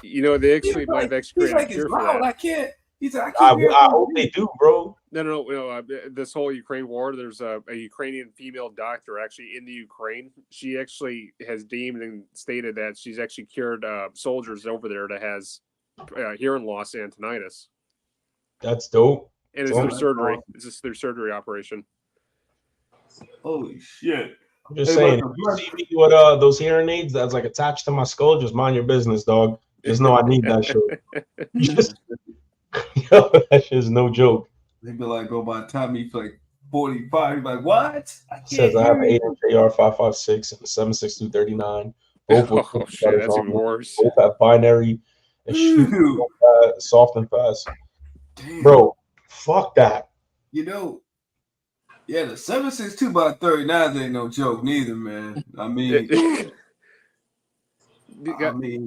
You know, they actually might have actually he's created like, a it's cure for loud. that. I can't. He's like, I I can't hear hope it. they do, bro. No. This whole Ukraine war, there's a Ukrainian female doctor actually in the Ukraine. She actually has deemed and stated that she's actually cured soldiers over there that has hearing loss and tinnitus. That's dope. And it's Oh, their that's surgery. awesome. It's just their surgery operation. Holy shit. I'm just Hey, saying, but if you see me with those hearing aids that's like attached to my skull, just mind your business, dog. Just know I need that shit. Just, yo, that shit's no joke. they be like, "Oh, by the time he's like 45, he's like, what? I It says can't I have hear an you." 8-inch AR-556 and a 7.62-39. Both with Oh shit, that's even worse. both have binary and shoot Ooh, soft and fast. damn. Bro, fuck that. You know, yeah, the 7.62 by 39 ain't no joke neither, man. I mean,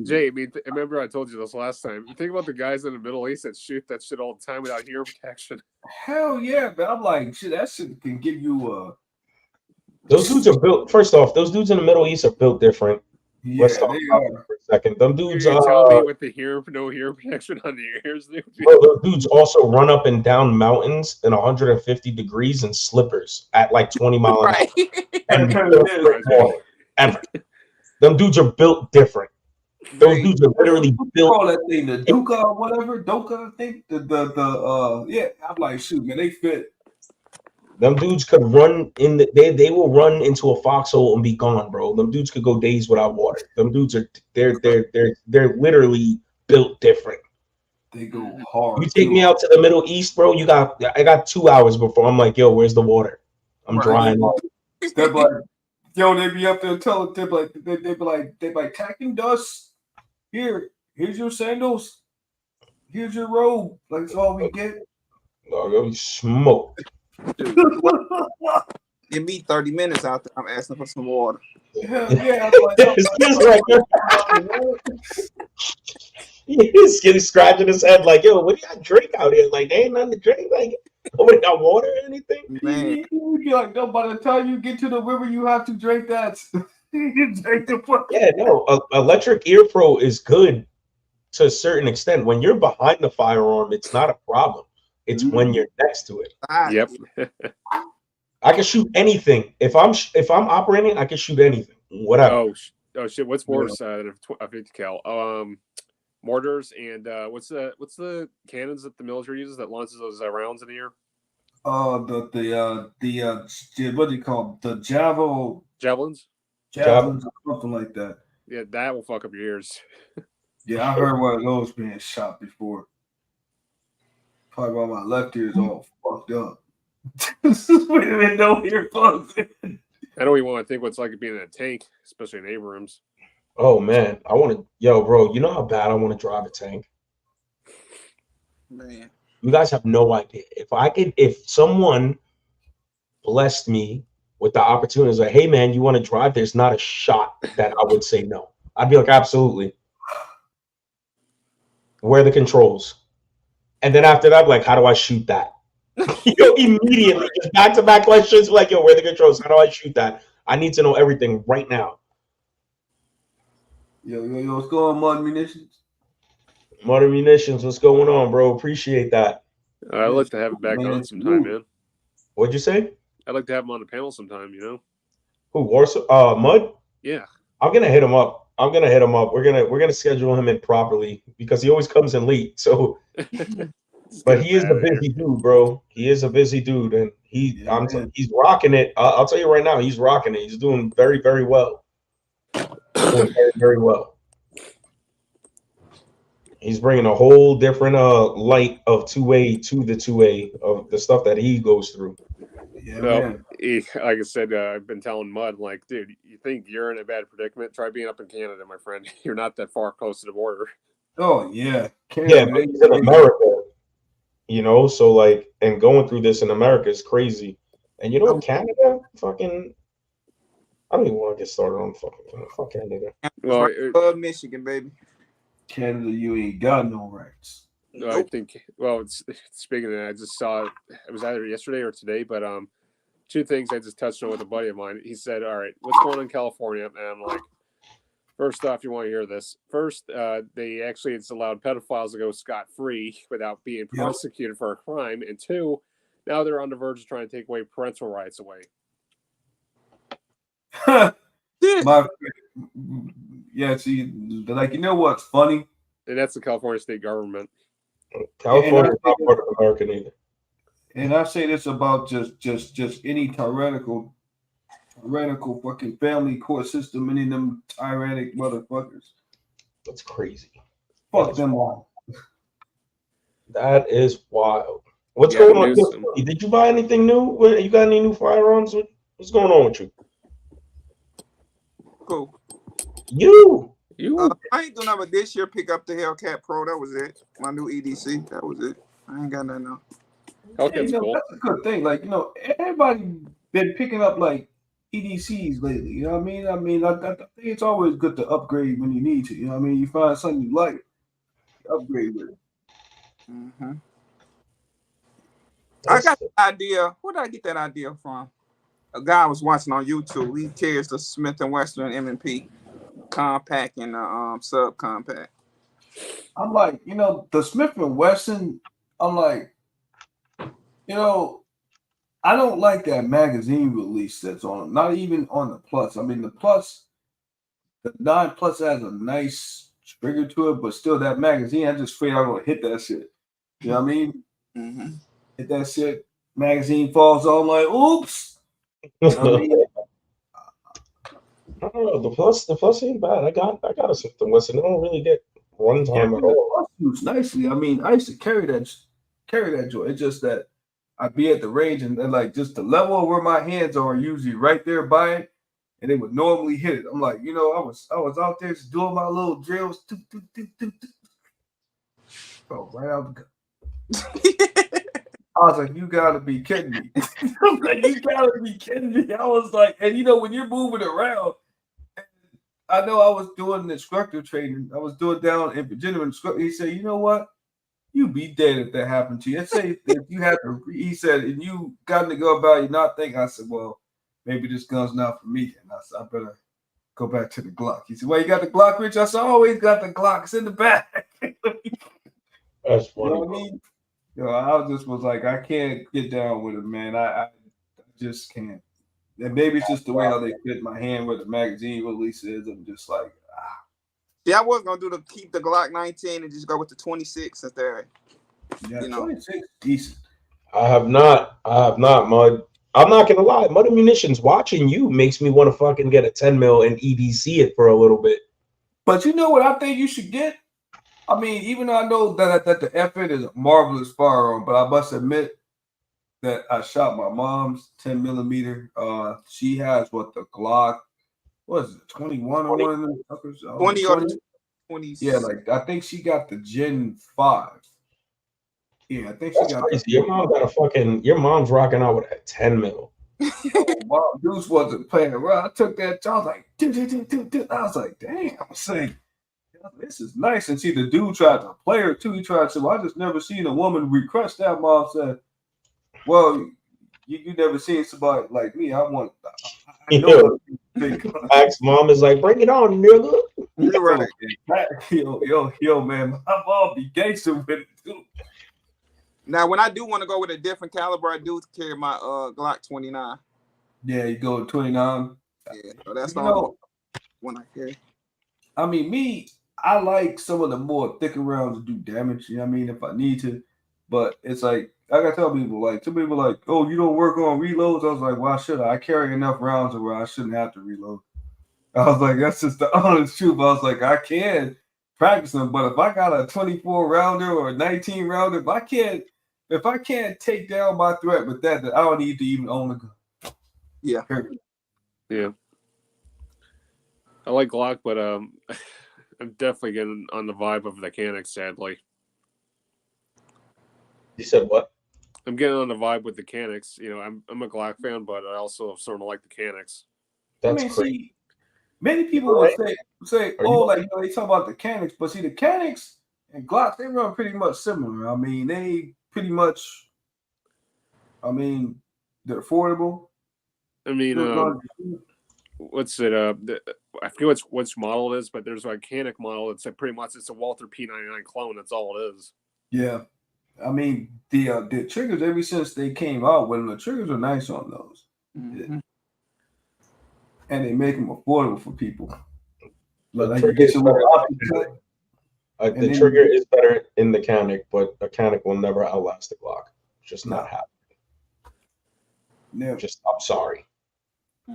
Jay, I mean, remember I told you this last time. You think about the guys in the Middle East that shoot that shit all the time without hearing protection. hell yeah, man. I'm like, shit, that shit can give you Those dudes are built. First off, those dudes in the Middle East are built different. yeah, Let's talk they about are. that for a second. Them dudes, You tell me with the no hearing protection on the ears, dude. bro, those dudes also run up and down mountains in 150 degrees in slippers at like 20 miles an hour. Right. And Yeah. ever. Them dudes are built different. Those dudes are literally What you built. call that thing, the Duca or whatever, Doka, I think. Yeah, I'm like, shoot, man, they fit. Them dudes could run in they will run into a foxhole and be gone, bro. Them dudes could go days without water. Them dudes are they're literally built different. They go hard. You take me out to the Middle East, bro. I got 2 hours before I'm like, yo, where's the water? I'm drying up. They're like, yo, they be up there telling, they be like, tacking dust. Here's your sandals. Here's your robe. Like, it's all we get. Dog, I'll be smoked. Dude, give me 30 minutes out there. I'm asking for some water. Hell yeah. He's getting scratching his head like, yo, what do you got drink out here? Like, they ain't nothing to drink. Like, nobody got water or anything. Man, You be like, no, by the time you get to the river, you have to drink that. You drink the fuck. Yeah, no, electric ear pro is good to a certain extent. When you're behind the firearm, it's not a problem. It's when you're next to it. Yep. I can shoot anything. If I'm operating, I can shoot anything. Whatever. Oh shit! What's worse than a 50 cal? Mortars and what's the cannons that the military uses that launches those rounds in the air? What do you call it? The Javelins. javelins or something like that. Yeah, that will fuck up your ears. Yeah, I heard one of those being shot before. Probably why my left ear is all fucked up. With no earplugs. I don't even want to think what it's like being in a tank, especially in Abrams. Oh man, yo, bro, you know how bad I want to drive a tank? man. You guys have no idea. If someone blessed me with the opportunity, like, hey man, you want to drive? There's not a shot that I would say no. I'd be like, absolutely. Where are the controls? And then after that, like, how do I shoot that? Yo, immediately, just back-to-back questions, like, yo, where are the controls? How do I shoot that? I need to know everything right now. Yo, what's going on, Mud Munitions? Modern Munitions, what's going on, bro? Appreciate that. I'd like to have it back on sometime, man. What'd you say? I'd like to have him on the panel sometime, you know? Who, Warsaw? Mud? Yeah. I'm gonna hit him up. We're gonna schedule him in properly because he always comes in late. So, but he is a busy dude, bro. He is a busy dude, and he's rocking it. I'll tell you right now, he's rocking it. He's doing very, very well. Doing very, very well. He's bringing a whole different light of 2A to the 2A of the stuff that he goes through. Yeah, well, like I said, I've been telling Mud, like, dude, you think you're in a bad predicament? Try being up in Canada, my friend. You're not that far close to the border. Oh yeah, yeah, but he's in America, you know. So like, and going through this in America is crazy. And you know, Canada, fucking, I don't even want to get started on fuck Canada. Well, Michigan, baby. Canada, you ain't got no rights. I think. Well, speaking of that, I just saw it was either yesterday or today, but two things I just touched on with a buddy of mine. He said, "All right, what's going on in California?" And I'm like, first off, you want to hear this? First, it's allowed pedophiles to go scot-free without being prosecuted for a crime, and two, now they're on the verge of trying to take away parental rights away. See, like, you know what's funny? And that's the California state government. California is not part of America either. And I say this about just any tyrannical tyrannical fucking family court system, any of them tyrannic motherfuckers. That's crazy. Fuck them all. That is wild. What's Yeah, going on? Newsom. Did you buy anything new? You got any new firearms? What's going on with you? Cool. You. I ain't doing nothing but this year. Pick up the Hellcat Pro. That was it. My new EDC. That was it. I ain't got nothing else. Okay, You know, cool. that's a good thing. Like, you know, everybody been picking up like EDCs lately. You know what I mean? I think it's always good to upgrade when you need to. You know what I mean? You find something you like, upgrade with it. Mm-hmm. I got the idea. Where did I get that idea from? A guy I was watching on YouTube. He carries the Smith & Wesson M&P compact and the subcompact. I'm like, you know, the Smith & Wesson, I'm like, you know, I don't like that magazine release that's on them. Not even on the Plus. I mean, the Plus, the 9 Plus has a nice trigger to it, but still that magazine, I just afraid I'm going to hit that shit. You know what I mean? Mm-hmm. Hit that shit, magazine falls off, I'm like, oops. I mean, I don't know. The plus ain't bad. I got a Smith & Wesson. I don't really get one time at all. Plus shoots nicely. I mean, I used to carry that joint. It's just that I'd be at the range and then like just the level of where my hands are usually right there by it, and it would normally hit it. I'm like, you know, I was out there just doing my little drills. Oh, right out the gun. I was like, you gotta be kidding me. I'm like, you gotta be kidding me. I was like, and you know, when you're moving around, I know I was doing instructor training. I was doing down in Virginia. He said, you know what? You'd be dead if that happened to you. Let's say if you had to, he said, and you got to go about it not thinking. I said, well, maybe this gun's not for me. And I said, I better go back to the Glock. He said, well, you got the Glock, Rich? I said, I always got the Glock. It's in the back. That's funny. You know what I mean? You know, I just was like, I can't get down with it, man. I just can't. And maybe it's just the way how they fit my hand where the magazine release is. I'm just like, Yeah, I was gonna keep the Glock 19 and just go with the 26 instead. yeah, You know. 26 decent. I have not, Mud. I'm not gonna lie. Mud Munitions watching you makes me want to fucking get a 10 mil and EDC it for a little bit. But you know what I think you should get? I mean, even though I know that the F-It is a marvelous firearm, but I must admit that I shot my mom's 10 millimeter. She has what the Glock, what is it, 21 or one of them suckers? 20 or 20. Yeah, like I think she got the Gen 5. Yeah, I think she That's got crazy. the Your mom's rocking out with a 10 mil. Mom, Deuce wasn't playing around. I took that. I was like, I was like, damn. I was like, this is nice. And see, the dude tried to play her too. He tried to say, well, I just never seen a woman request that. Mom said, well, you never seen somebody like me. I know. Max mom is like, bring it on, nigga. You're right. Yo, man, my mom be gangster with it too. Now, when I do want to go with a different caliber, I do carry my Glock 29. Yeah, you go 29. Yeah, so that's the You only know, one I carry. I mean, I like some of the more thicker rounds to do damage. You know what I mean? If I need to, but it's like I gotta tell people, like some people like, oh, you don't work on reloads. I was like, why should I? I carry enough rounds where I shouldn't have to reload. I was like, that's just the honest truth. I was like, I can practice them, but if I got a 24 rounder or a 19 rounder, if I can't take down my threat with that, then I don't need to even own a gun. Yeah. Yeah. I like Glock, but I'm definitely getting on the vibe of the Canic, sadly. You said what? I'm getting on the vibe with the Canics. You know, I'm a Glock fan, but I also sort of like the Canics. That's I mean, crazy. see, many people would say, oh, like they talk about the Canics, but see, the Canics and Glocks, they run pretty much similar. I mean, they pretty much, they're affordable. I mean, what's it? I forget which model it is, but there's a Canic model. It's pretty much it's a Walther P99 clone. That's all it is. Yeah, I mean the triggers ever since they came out, when the triggers are nice on those, and they make them affordable for people. Like you get your little the trigger is better in the Canic, but a Canic will never outlast the Glock. It's just not happening. Yeah. I'm sorry.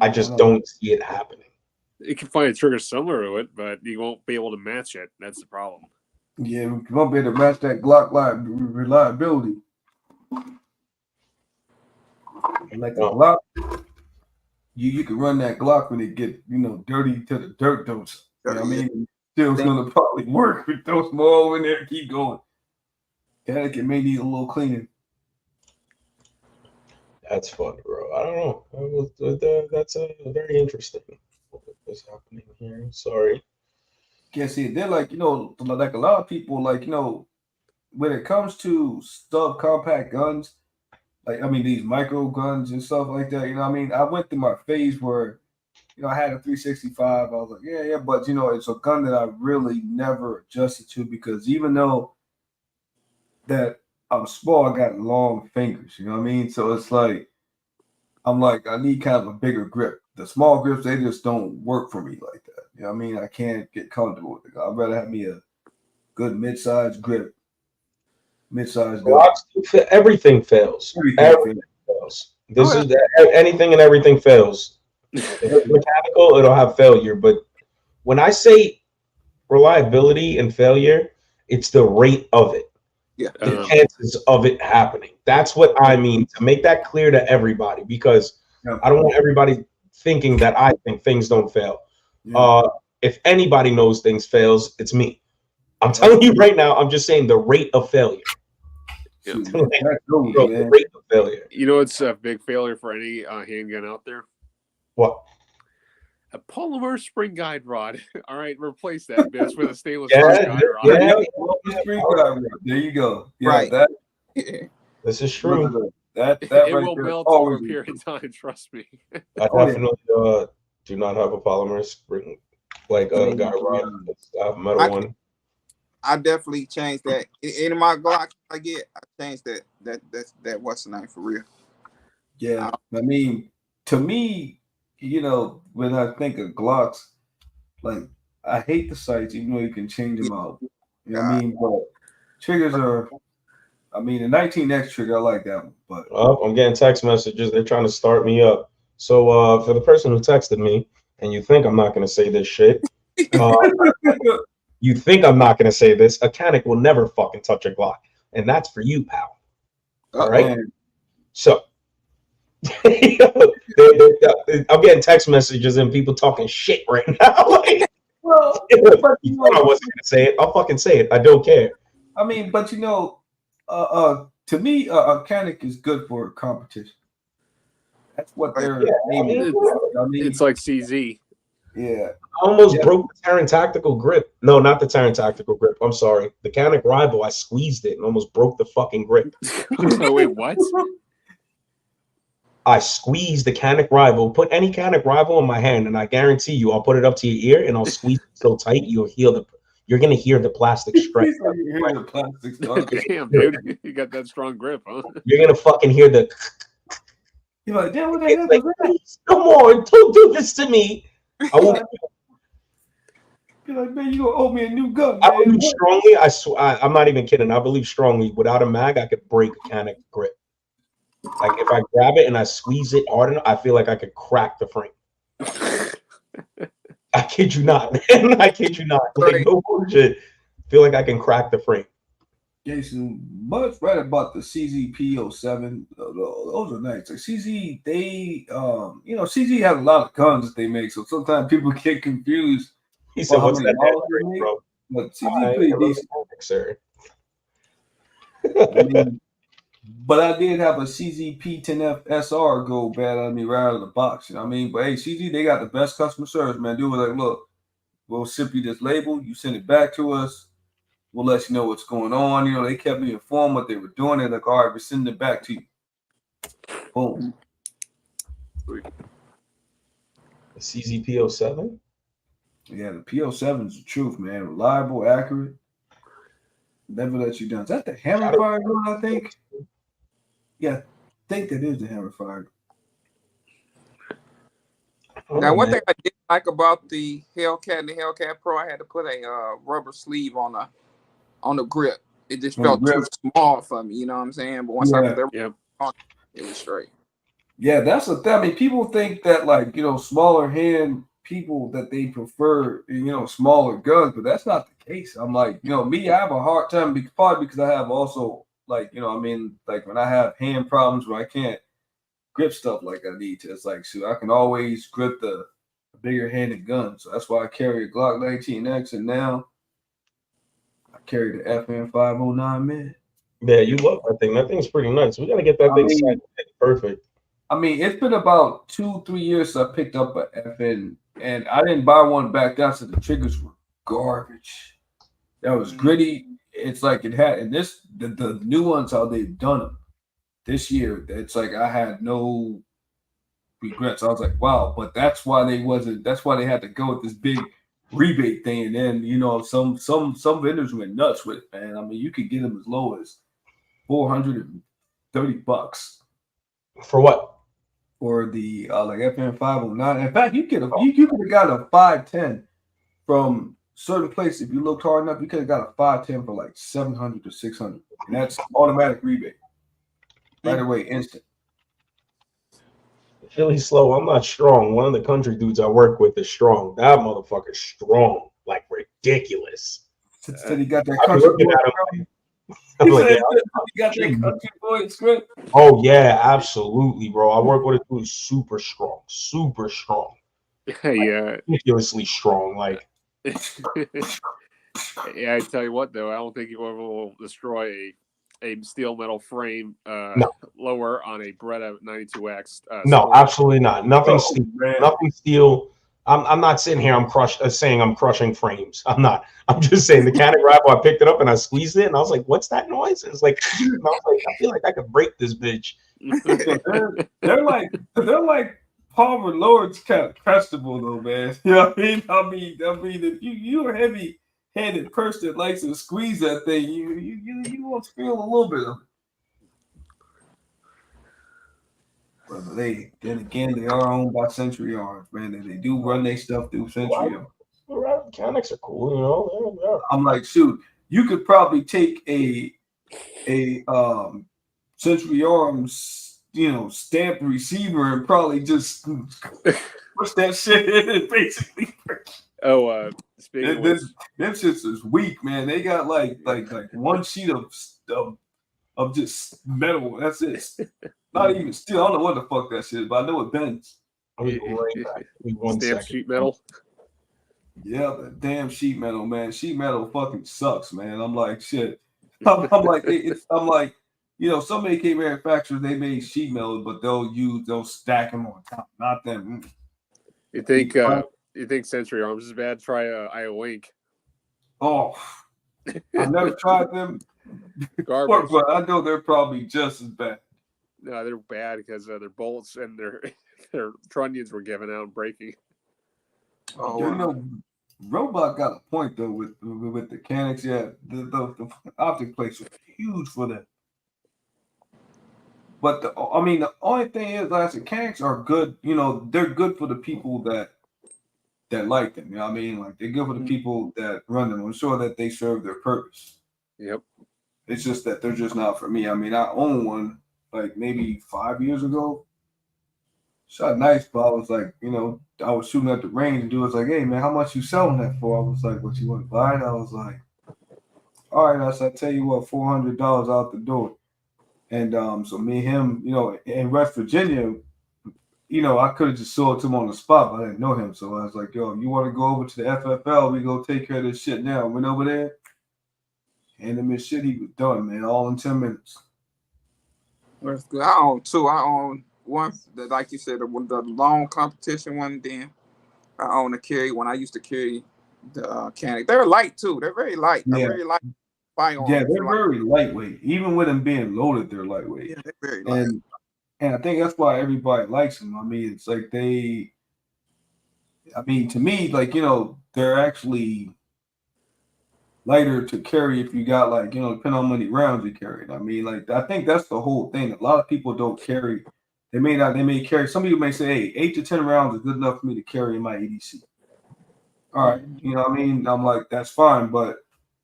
I just don't see it happening. You can find a trigger similar to it, but you won't be able to match it. That's the problem. Yeah, we won't be able to match that Glock reliability. And like the Glock, you can run that Glock when it get dirty to the dirt dose. You know what I mean? Still gonna probably work with those small in there. Keep going. It may need a little cleaning. That's fun, bro. I don't know. That's very interesting. What's happening here? Sorry. Can't see it. They're like like a lot of people when it comes to compact guns, these micro guns and stuff like that. You know what I mean? I went through my phase where I had a 365. I was like, yeah, but it's a gun that I really never adjusted to because even though that I'm small, I got long fingers. You know what I mean? So it's like I need kind of a bigger grip. The small grips, they just don't work for me like that. You know what I mean? I can't get comfortable with it. I'd rather have me a good mid-sized grip. Mid-sized gun. Everything fails. Everything fails. Anything and everything fails. If it's mechanical, it'll have failure. But when I say reliability and failure, it's the rate of it. Yeah. The chances of it happening. That's what I mean, to make that clear to everybody, because I don't want everybody thinking that I think things don't fail. Yeah. If anybody knows things fails, it's me. I'm telling you right now, I'm just saying the rate of failure. Yeah. The rate of failure. It's a big failure for any handgun out there? What? A polymer spring guide rod. All right, replace that bitch with a stainless steel guide rod. There you go. Yeah, right. This is true. It will melt over a period of time. Trust me. I definitely do not have a polymer spring guide rod. I have a metal one. I definitely changed that. Any of my Glocks I get, I changed that what's the name for real. Yeah, to me, when I think of Glocks, I hate the sights, even though you can change them out. You know what I mean? But triggers are, the 19X trigger, I like that one. But I'm getting text messages. They're trying to start me up. So for the person who texted me, and you think I'm not going to say this shit, you think I'm not going to say this, a Canic will never fucking touch a Glock. And that's for you, pal. All right? Man. So I'm getting text messages and people talking shit right now. You thought I wasn't gonna say it. I'll fucking say it. I don't care. But to me, a Canic is good for competition. That's what they're aiming at. It's like CZ. Yeah. I almost broke the Terran Tactical grip. No, not the Terran Tactical grip. I'm sorry. The Canic Rival, I squeezed it and almost broke the fucking grip. Wait, what? I squeeze the Canic Rival, put any Canic Rival in my hand, and I guarantee you, I'll put it up to your ear and I'll squeeze it so tight you're gonna hear the plastic stretch. Damn, dude, you got that strong grip, huh? You're gonna fucking hear the. You're like, damn, what the hell is that? Come on, don't do this to me. I won't. You're like, man, you gonna owe me a new gun. I believe strongly. I swear, I'm not even kidding. I believe strongly. Without a mag, I could break a Canic grip. Like if I grab it and I squeeze it hard enough, I feel like I could crack the frame. I kid you not, man. I kid you not. Like no bullshit. I feel like I can crack the frame. Jason, much right about the CZ-P07. Those are nice. Like CZ, they CZ has a lot of guns that they make, so sometimes people get confused. He said, "What's that rate, bro?" But CZ pretty decent, sir. But I did have a CZ P10F SR go bad on me right out of the box. You know what I mean? But hey, CZ, they got the best customer service, man. Dude was like, look, we'll ship you this label. You send it back to us. We'll let you know what's going on. They kept me informed what they were doing. They're like, all right, we're sending it back to you. Boom. The CZ P07? Yeah, the P07 is the truth, man. Reliable, accurate. Never let you down. Is that the hammer fire gun, I think? Yeah, I think that is the hammer fire. Now, one thing I did like about the Hellcat and the Hellcat Pro, I had to put a rubber sleeve on the grip. It just felt too small for me, you know what I'm saying? But once I put it was straight. Yeah, that's the thing. I mean, people think that like smaller hand people that they prefer smaller guns, but that's not the case. I'm like me, I have a hard time probably because I have also like I mean like when I have hand problems where I can't grip stuff like I need to. It's like shoot, I can always grip the bigger handed gun, so that's why I carry a Glock 19X, and now I carry the FN 509 man. Yeah, you love that thing. That thing's pretty nice. We gotta get that thing signed. Perfect. I mean, it's been about 2-3 years since I picked up a FN, and I didn't buy one back then, so the triggers were garbage. That was gritty. It's like it had, and the new ones how they've done them this year. It's like I had no regrets. I was like, wow, but that's why they wasn't. That's why they had to go with this big rebate thing, and then some vendors went nuts with it, man. I mean, you could get them as low as $430 for what? For the like FN 509. In fact, you could have got a 510 from certain place. If you looked hard enough, you could have got a 510 for like 700 to 600, and that's automatic rebate right away, instant. Philly slow. I'm not strong. One of the country dudes I work with is strong. That motherfucker's strong, like ridiculous. Said he got that I've been country looking boy. at him. I'm He like, said yeah, he got that country boy script. oh yeah, absolutely, bro. I work with a dude who's super strong, Yeah. ridiculously strong. Like, Yeah, I tell you what, though, I don't think you ever will destroy a steel metal frame No. lower on a Beretta 92X. no, sport. absolutely not. Nothing Oh, steel. man. Nothing steel. I'm not sitting here. Saying I'm crushing frames. I'm not. I'm just saying the Canik Rappo. I picked it up and I squeezed it, and I was like, "What's that noise?" And it's like, and I was like, I feel like I could break this bitch. they're like Palmer Lord's kind of festival though, man. You know what I mean? I mean, if you're a heavy-handed person that likes to squeeze that thing, you want to feel a little bit of it. But then again, they are owned by Century Arms, man. And they do run their stuff through Century Arms. Mechanics are cool, you know. Yeah. I'm like, shoot, you could probably take a Century Arms, stamp receiver and probably just push that shit in and basically. Oh, speaking of which, them shits is weak, man. They got like one sheet of just metal. That's it. Not even steel. I don't know what the fuck that shit is, but I know it bends. I'll be right back. Give me 1 stamp second. sheet metal. Yeah, the damn sheet metal, man. Sheet metal fucking sucks, man. I'm like, shit. I'm like, some AK manufacturers, they made sheet metal, but they'll stack them on top. Not them. You think Century Arms is bad? Try Iowa Wink. Oh, I've never tried them. Garbage. But I know they're probably just as bad. No, they're bad because their bolts and their trunnions were giving out and breaking. Oh, Robot got a point though with the Canics. Yeah, the optic plates are huge for them. But the only thing is, like, the Canics are good. They're good for the people that like them. You know what I mean? Like, they're good for the people that run them. I'm sure that they serve their purpose. Yep. It's just that they're just not for me. I mean, I own one like maybe 5 years ago. Shot nice, but I was like, I was shooting at the range, and dude was like, "Hey man, how much you selling that for?" I was like, "What, you want to buy it?" I was like, "All right," I said, "I tell you what, $400 out the door." And so me and him, in West Virginia, I could have just sold it to him on the spot, but I didn't know him. So I was like, "Yo, you want to go over to the FFL? We go take care of this shit now." Went over there, and him his shit, he was done, man, all in 10 minutes. That's good. I own two. I own one that, like you said, the long competition one. Then I own a carry one. I used to carry the Canik. They're light too. They're very light. Yeah. They're very light firearms. Yeah, they're very lightweight. Even with them being loaded, they're lightweight. Yeah, they're very light. And I think that's why everybody likes them. I mean, it's like to me, like, they're actually lighter to carry if you got, like, depending on how many rounds you carry. I mean, like, I think that's the whole thing. A lot of people don't carry. They may carry. Some people may say, "Hey, 8 to 10 rounds is good enough for me to carry in my EDC." All right, you know what I mean? I'm like, that's fine, but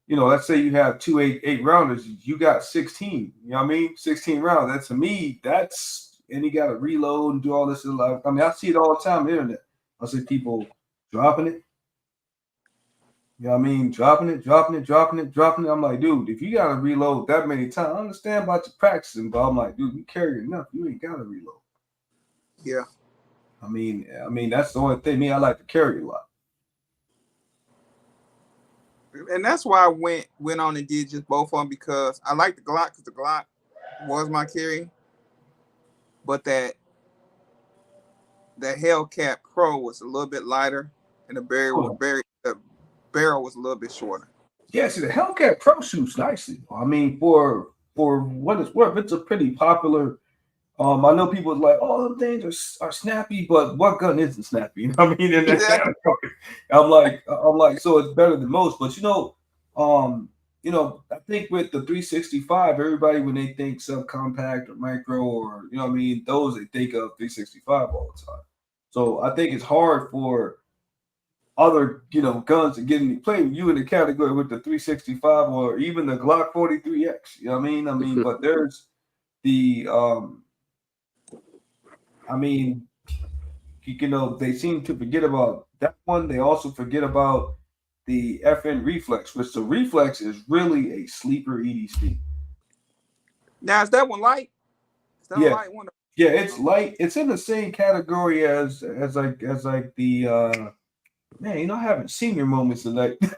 let's say you have two 8 rounders, you got 16. You know what I mean? 16 rounds. That, to me, that's and he got to reload and do all this. Like, I mean, I see it all the time on the internet. I see people dropping it. You know what I mean? Dropping it. I'm like, dude, if you got to reload that many times, I understand about your practicing, but I'm like, dude, you carry enough. You ain't got to reload. Yeah. I mean, that's the only thing. Me, I like to carry a lot. And that's why I went on and did just both of them, because I like the Glock, because the Glock was my carry, but that Hellcat Pro was a little bit lighter, and the barrel was a little bit shorter. Yeah, see, the Hellcat Pro shoots nicely. I mean, for what it's worth, it's a pretty popular. I know people are like, "Oh, them things are snappy," but what gun isn't snappy? You know what I mean? And I'm like, so it's better than most. But I think with the 365, everybody when they think subcompact or micro or you know what I mean, those they think of 365 all the time. So I think it's hard for other guns to get any play. You in the category with the 365 or even the Glock 43X. You know what I mean? But there's the they seem to forget about that one. They also forget about the FN Reflex, which the Reflex is really a sleeper EDC. Now, is that one light? Is that a light one? Yeah, it's light. It's in the same category as the man. I haven't seen your moments tonight. I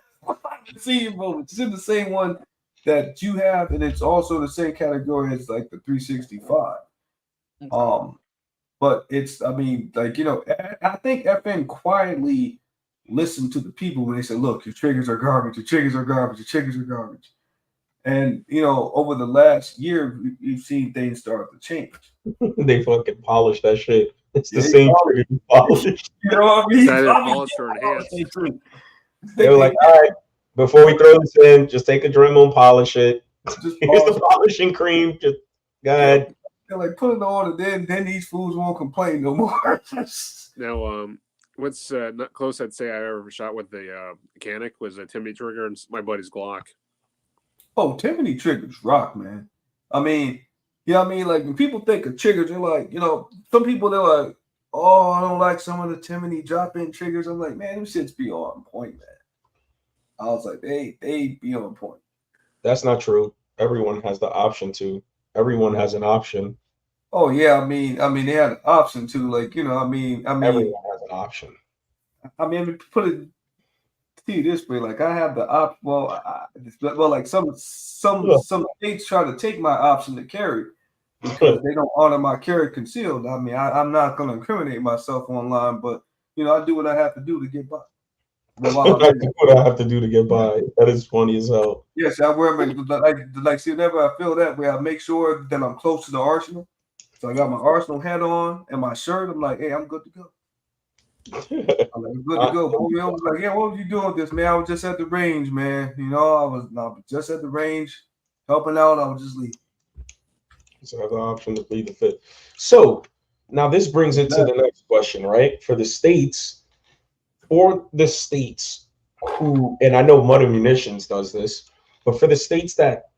haven't seen your moments. It's in the same one that you have, and it's also the same category as like the 365. Okay. But it's, I think FN quietly listened to the people when they said, look, your triggers are garbage, your triggers are garbage, your triggers are garbage. And, over the last year, we've seen things start to change. They fucking polish that shit. It's the same trigger you polish. You know what I mean? It's either polished or enhanced. They were like, all right, before we throw this in, just take a Dremel and polish it. Here's the polishing cream. Just go ahead. They're like, put it on, and then these fools won't complain no more. Now, what's not close I'd say I ever shot with the mechanic was a Timney trigger and my buddy's Glock. Oh, Timney triggers rock, man. I mean, like when people think of triggers, they're like, some people they're like, oh, I don't like some of the Timney drop-in triggers. I'm like, man, them shits be on point, man. I was like, they be on point. That's not true. Everyone has the option to. Everyone has an option. Oh yeah, I mean, they had an option to, like, everyone has an option. I mean, put it to you this way, like I have the op. Well, like some states try to take my option to carry because they don't honor my carry concealed. I mean, I'm not going to incriminate myself online, but I do what I have to do to get by. I do what I have to do to get by. That is funny as hell. Yes, I wear see, whenever I feel that way, I make sure that I'm close to the arsenal. So I got my Arsenal hat on and my shirt. I'm like, hey, I'm good to go. I'm like, good to go. Boy, I was like, yeah, what was you doing with this, man? I was just at the range, man. I was just at the range, helping out. I was just leaving. So I have the option to plead the fifth. So now this brings it to the next question, right? For the states who, and I know Muddy Munitions does this, but for the states that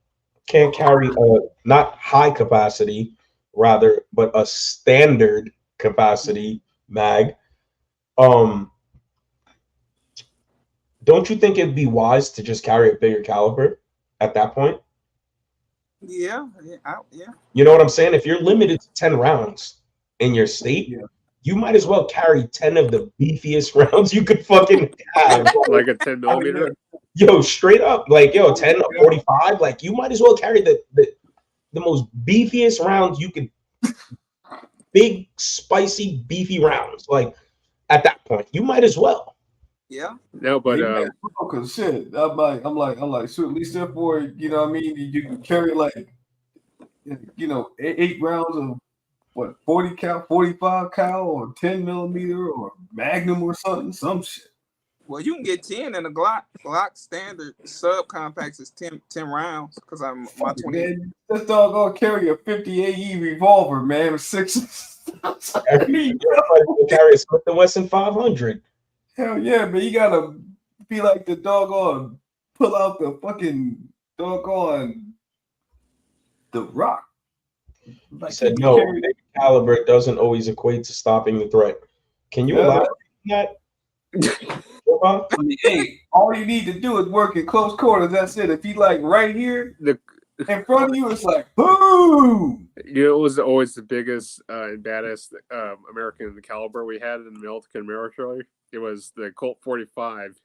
can't carry a not high capacity, rather, but a standard capacity mag, don't you think it'd be wise to just carry a bigger caliber at that point? Yeah. You know what I'm saying? If you're limited to 10 rounds in your state, you might as well carry 10 of the beefiest rounds you could fucking have. Like a 10 millimeter? Yo, straight up, like, 10 or 45, like, you might as well carry the most beefiest rounds you could, big, spicy, beefy rounds. Like, at that point, you might as well. Yeah. No, but because shit, I'm like, so at least therefore, you know what I mean? You can carry like, 8 rounds of what, 40 cal, 45 cal, or 10 millimeter, or Magnum or something, some shit. Well, you can get 10 in the Glock standard subcompacts is 10 rounds because I'm my 20. Man, this dog gonna carry a 50 AE revolver, man, with 6. Carry a Smith & Wesson 500. Hell yeah, man! You gotta be like the doggone, pull out the fucking doggone The Rock. Like He said, keep no, carry- big caliber doesn't always equate to stopping the threat. Can you Yeah. elaborate on that? Jovan? I mean, hey, all you need to do is work in close quarters. That's it. If he like right here The in front of you, it's like boom. You know, it was always the biggest and baddest American caliber we had in the Mexican military. It was the Colt 45.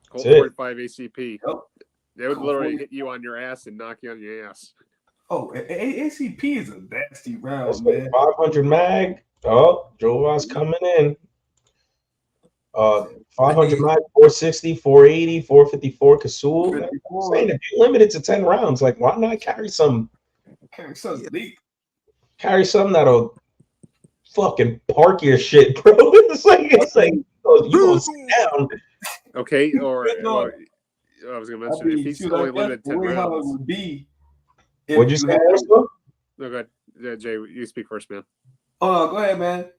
Colt That's it. 45 ACP. Yep. They would Colt literally 40. hit you on your ass and knock you on your ass. Oh, ACP is a nasty round, That's man. 500 mag. Oh, Jovan's coming in. 500 mag, 460, 480, 454 Kasul. Man, I'm saying if you're limited to 10 rounds, like why not carry some something that'll fucking park your shit, bro? it's like you gonna sit down. Okay, or No. I was gonna I mention mean, if he's shoot, only I guess limited the 10 way how it rounds. would be. if What'd you say, had- Marcelo? No, go ahead. Jay, you speak first, man. Oh, no, go ahead, man.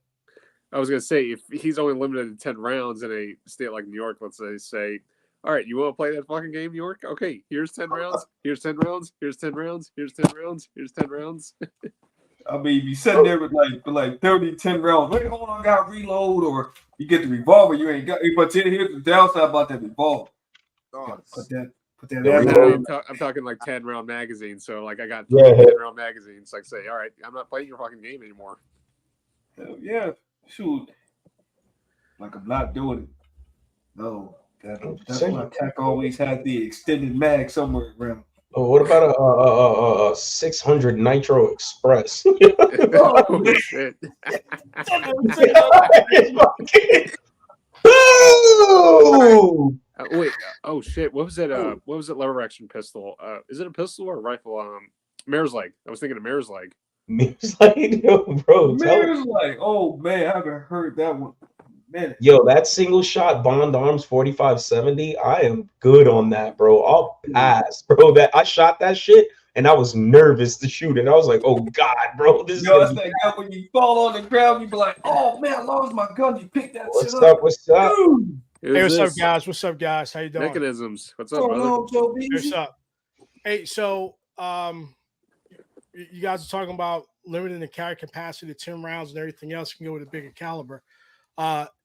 I was gonna say if he's only limited to 10 rounds in a state like New York, let's say, all right, you want to play that fucking game, New York? Okay, here's 10 rounds. Here's 10 rounds. Here's 10 rounds. Here's 10 rounds. Here's 10 rounds. I mean, you be sitting there with like 30, 10 rounds. Wait, hold on, I got reload, or you get the revolver, you ain't got. But here's the downside about that revolver. You Oh, gotta put that The No, reload. I'm talking like 10-round magazines. So like I got Yeah. 10-round magazines. Like say, all right, I'm not playing your fucking game anymore. Hell yeah, shoot. Like I'm not doing it. No, that's why TAC always has the extended mag somewhere around. Oh, what about a 600 Nitro Express? Oh shit! Ooh! Wait. Oh shit! What was it? What was it? Lever action pistol. Is it a pistol or a rifle? Mare's leg. I was thinking of Mare's leg. It's like, yo, bro, tell Man, like, oh man, I haven't heard that one. Man, yo, that single shot Bond Arms 4570, I am good on that, bro. I'll pass, bro. That I shot that shit and I was nervous to shoot it. I was like, oh god, bro, this is yo, gonna it's be- that guy when you fall on the ground, you be like, oh man, I lost my gun. You pick that what's shit up? What's up? Dude, Hey, what's up, guys? What's up, guys? How you doing? Mechanisms. What's up, what's going brother? on, Joe Hey, Beasy? what's up? Hey, so you guys are talking about limiting the carry capacity to 10 rounds and everything else. You can go with a bigger caliber.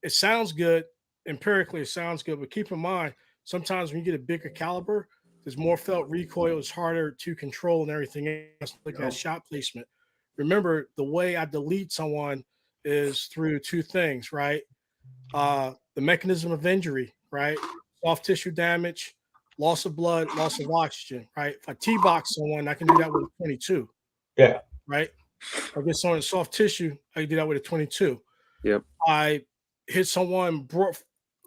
It sounds good. Empirically, it sounds good, but keep in mind, sometimes when you get a bigger caliber, there's more felt recoil, it's harder to control and everything else. Look at shot placement. Remember, the way I delete someone is through two things, right? The mechanism of injury, right? Soft tissue damage, loss of blood, loss of oxygen, right? If I T-box someone, I can do that with a 22. Yeah. Right? If I get someone in soft tissue, I can do that with a 22. Yep. I hit someone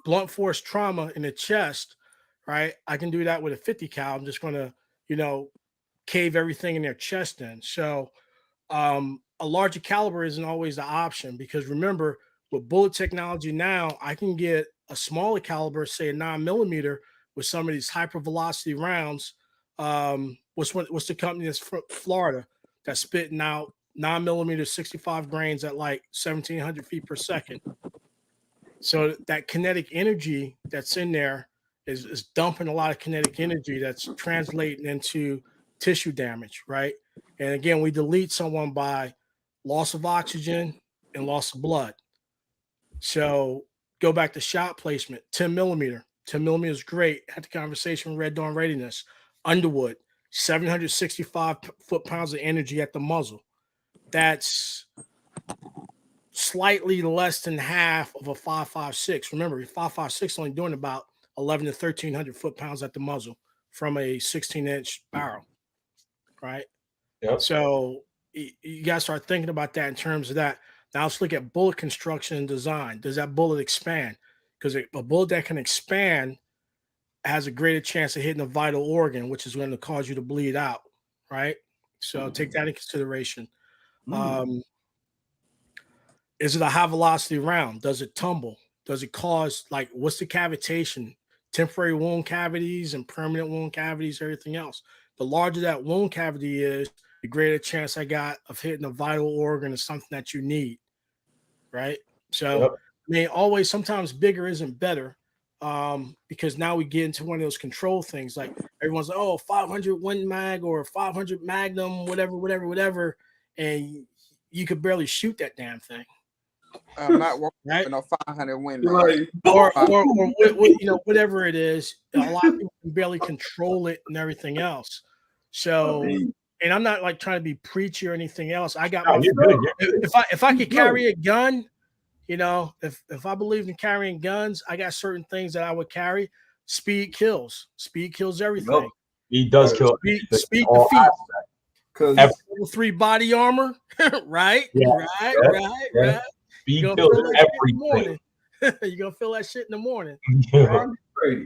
blunt force trauma in the chest, right? I can do that with a 50 cal. I'm just going to, cave everything in their chest in. So a larger caliber isn't always the option because remember, with bullet technology now, I can get a smaller caliber, say a 9mm, with some of these hypervelocity rounds. What's the company that's from Florida that's spitting out 9mm 65 grains at like 1,700 feet per second? So that kinetic energy that's in there is dumping a lot of kinetic energy that's translating into tissue damage, right? And again, we delete someone by loss of oxygen and loss of blood. So go back to shot placement, 10mm. 10mm is great. Had the conversation with Red Dawn Readiness. Underwood, 765 foot-pounds of energy at the muzzle. That's slightly less than half of a 5.56. Remember, 5.56 is only doing about 11 to 1,300 foot-pounds at the muzzle from a 16-inch barrel, right? Yep. So you guys start thinking about that in terms of that. Now let's look at bullet construction and design. Does that bullet expand? Because a bullet that can expand has a greater chance of hitting a vital organ, which is going to cause you to bleed out, right? So take that in consideration. Is it a high velocity round? Does it tumble? Does it cause, like, what's the cavitation? Temporary wound cavities and permanent wound cavities, everything else. The larger that wound cavity is, the greater chance I got of hitting a vital organ or something that you need, right? So, Yep. I mean, always sometimes bigger isn't better because now we get into one of those control things. Like everyone's like, oh, 500 Win Mag or 500 Magnum, whatever, and you could barely shoot that damn thing, I'm not walking right? with no 500 win. Right. Or whatever it is. A lot of people can barely control it and everything else. So, and I'm not like trying to be preachy or anything else. I got No, you're good. You're good. if I could carry a gun, if I believed in carrying guns, I got certain things that I would carry. Speed kills. Speed kills everything. He does kill Speed all defeats. Because Level 3 body armor, right? Yeah. Right. Speed You're kills gonna feel that shit in the everything. morning. You're gonna feel that shit in the morning. Yeah. crazy.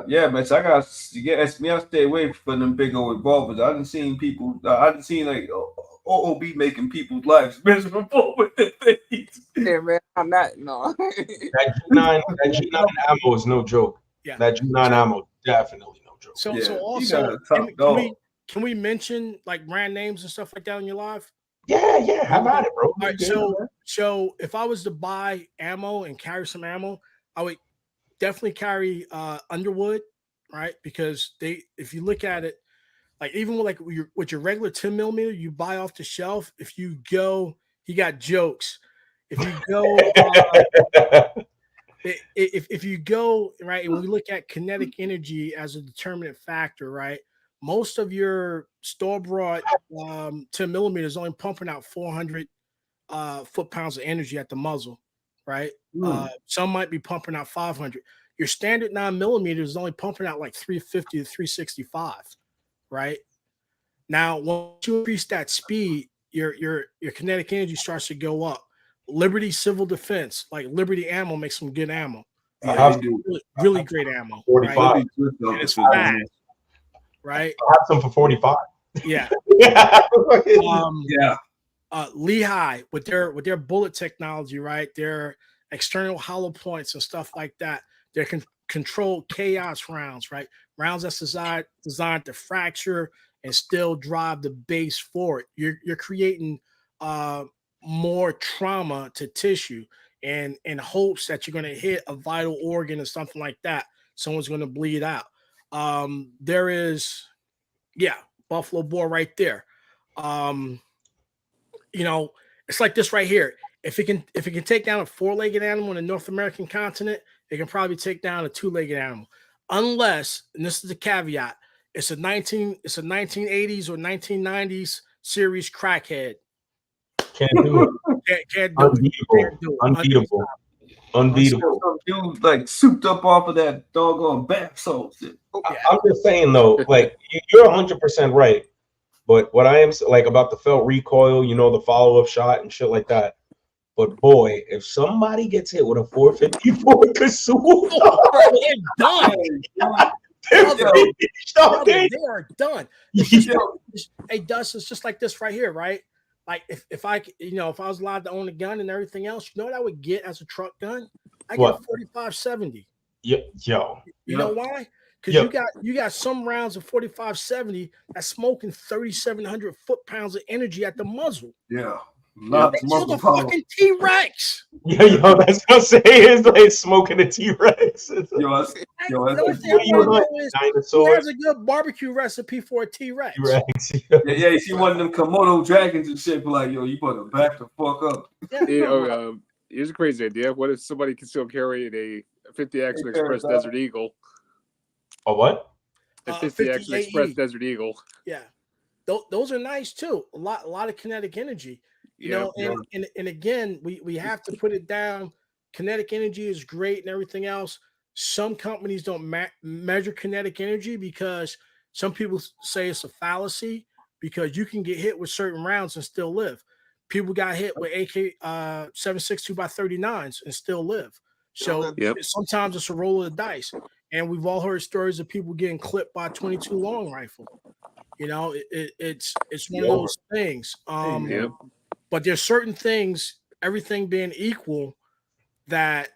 Yeah, man. So I got it's me. I stay away from them big old revolvers. I didn't seen people. I didn't seen like OOB making people's lives miserable with the things. Yeah, man. I'm not. No. That G9 ammo is no joke. Yeah. That G9 ammo definitely no joke. So Yeah, you also got a top can dog. we mention like brand names and stuff like that on your live? Yeah, how about it, bro? All right, so if I was to buy ammo and carry some ammo, I would definitely carry Underwood, right? Because if you look at it, like even with your regular 10 millimeter, you buy off the shelf. If you go, he got jokes. If you go, if you go right, and we look at kinetic energy as a determinant factor, right? Most of your store-bought 10 millimeters only pumping out 400 foot-pounds of energy at the muzzle, right? Some might be pumping out 500. Your standard 9 millimeters is only pumping out like 350 to 365, right? Now, once you increase that speed, your kinetic energy starts to go up. Liberty Civil Defense, like Liberty Ammo, makes some good ammo. Yeah, they do. Really great ammo. 45. Right? And It's fast, right? I have some for 45. Yeah. Yeah. Yeah. Lehigh with their bullet technology, right? Their external hollow points and stuff like that. They can control chaos rounds, right? Rounds that's designed to fracture and still drive the base forward. You're creating more trauma to tissue and in hopes that you're going to hit a vital organ or something like that. Someone's going to bleed out. There is, Buffalo Boar right there. It's like this right here. If it can take down a 4-legged animal in the North American continent, it can probably take down a 2-legged animal. Unless, and this is the caveat, it's a 1980s or 1990s series crackhead. Can't do it. Can't do it. Unbeatable. Unbeatable. Some dude like souped up off of that doggone bath salts. I'm just saying though, like you're 100% right. But what I am like about the felt recoil, the follow-up shot and shit like that. But boy, if somebody gets hit with a 454 Kasul, They're done. They are done. Hey, Dust, it's just like this right here, right? Like if I was allowed to own a gun and everything else, you know what I would get as a truck gun? I get a 4570. Yo. You know why? Because you got some rounds of 4570 that's smoking 3,700 foot-pounds of energy at the muzzle. Yeah. It's a fucking T-Rex. Yo, that's what I'm saying. It's like smoking a T-Rex. Who has a good barbecue recipe for a T-Rex? Yeah, you see one of them Komodo dragons and shit, but like, yo, you better back the fuck up. Here's a crazy idea. What if somebody can still carry a 50 Action Express Desert Eagle? A what? A 50 Action Express Desert Eagle. Yeah, those are nice too. A lot of kinetic energy. And again, we have to put it down. Kinetic energy is great and everything else. Some companies don't measure kinetic energy because some people say it's a fallacy because you can get hit with certain rounds and still live. People got hit with AK 7.62 by 39s and still live. So sometimes it's a roll of the dice. And we've all heard stories of people getting clipped by a 22 long rifle. It's one of those things. But there's certain things, everything being equal, that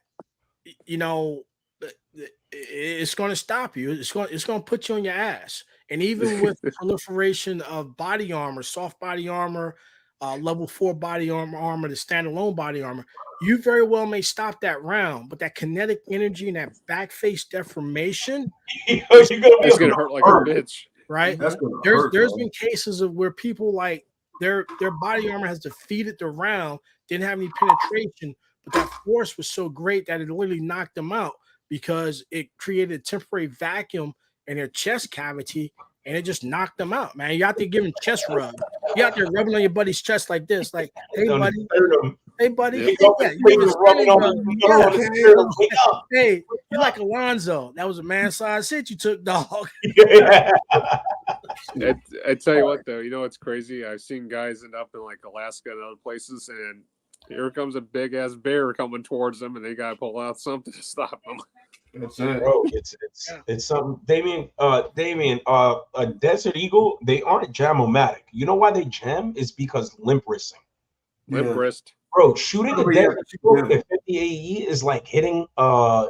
it's going to stop you. It's going to put you on your ass. And even with the proliferation of body armor, soft body armor, level 4 body armor, the standalone body armor, you very well may stop that round, but that kinetic energy and that back face deformation, You're gonna be It's gonna hurt like a bitch. right? That's gonna There's hurt. there's bro. been cases of where people like their body armor has defeated the round, didn't have any penetration, but that force was so great that it literally knocked them out because it created a temporary vacuum in their chest cavity and it just knocked them out, man. You out there giving chest rubs. You out there rubbing on your buddy's chest like this, like, hey on the buddy, sternum. hey buddy, Yep. yeah, you give a Rubbing on sternum the- rub. on the sternum. Wake up. Hey, you like Alonzo. That was a man-sized hit you took, dog. Yeah. I tell you what, though, you know what's crazy? I've seen guys end up in like Alaska and other places, and here comes a big ass bear coming towards them, and they gotta pull out something to stop them. That's it. Bro, it's something. Damien, a Desert Eagle, they aren't jam-o-matic. You know why they jam? Is because limp wristing. Limp wrist. Bro, shooting a Oh, yeah, Desert Eagle yeah. at 50 AE is like hitting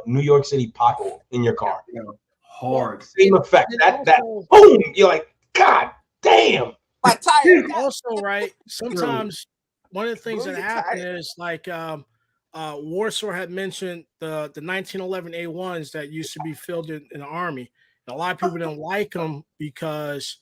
New York City pothole in your car. Yeah. Hard. Same effect. And That also- boom, you're like, God damn. Like tired. also, right, sometimes one of the things Blue, that you happen tired? is like Warsaw had mentioned the 1911 A1s that used to be filled in the Army. And a lot of people didn't like them because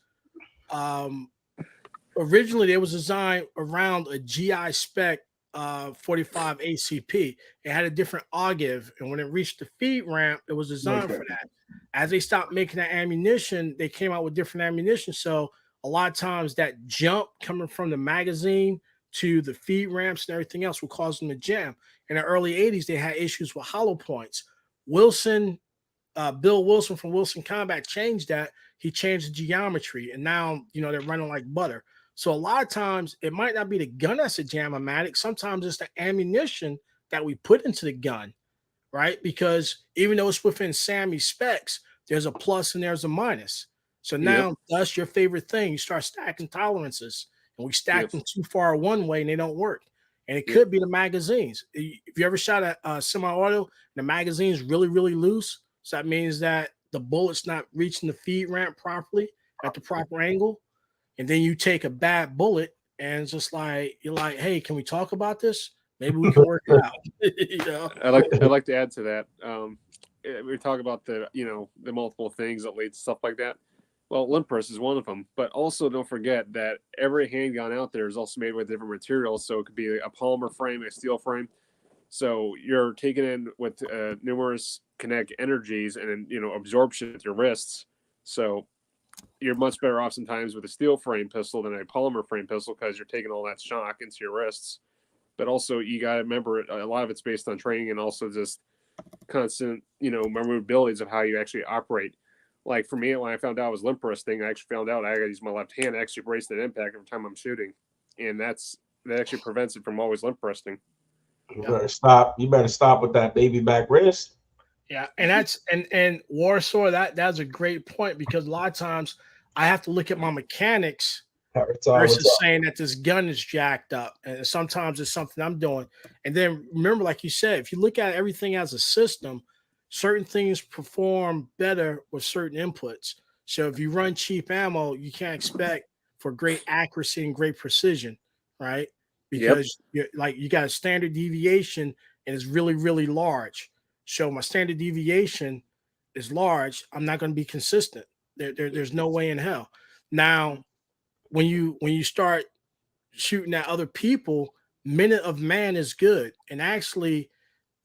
originally they was designed around a GI spec 45 ACP. It had a different ogive, and when it reached the feed ramp, it was designed for that. As they stopped making that ammunition, they came out with different ammunition. So a lot of times that jump coming from the magazine to the feed ramps and everything else will cause them to jam. In the early 80s, they had issues with hollow points. Wilson, Bill Wilson from Wilson Combat changed that. He changed the geometry, and now they're running like butter. So a lot of times it might not be the gun that's a jam-o-matic. Sometimes it's the ammunition that we put into the gun, right? Because even though it's within Sammy's specs, there's a plus and there's a minus. So now that's your favorite thing. You start stacking tolerances, and we stack them too far one way and they don't work. And it could be the magazines. If you ever shot a semi-auto, the magazine's really, really loose. So that means that the bullet's not reaching the feed ramp properly at the proper angle. And then you take a bad bullet and it's just like, you're like, hey, can we talk about this? Maybe we can work it out. I'd like to add to that. We talk about the multiple things that lead to stuff like that. Well, limp wrist is one of them, but also don't forget that every handgun out there is also made with different materials. So it could be a polymer frame, a steel frame. So you're taking in with numerous kinetic energies and absorption with your wrists. So you're much better off sometimes with a steel frame pistol than a polymer frame pistol because you're taking all that shock into your wrists. But also you got to remember a lot of it's based on training and also just constant, memorabilities of how you actually operate. Like for me, when I found out I was limp wristing, I actually found out I got to use my left hand to actually brace that impact every time I'm shooting, and that actually prevents it from always limp wristing. You better stop. You better stop with that baby back wrist. Yeah, and that's and Warsaw, that's a great point because a lot of times I have to look at my mechanics versus saying that this gun is jacked up, and sometimes it's something I'm doing. And then remember, like you said, if you look at everything as a system, certain things perform better with certain inputs. So if you run cheap ammo, you can't expect for great accuracy and great precision, right? Because you got a standard deviation and it's really, really large. So my standard deviation is large. I'm not going to be consistent. There's no way in hell. Now, when you start shooting at other people, minute of man is good. And actually,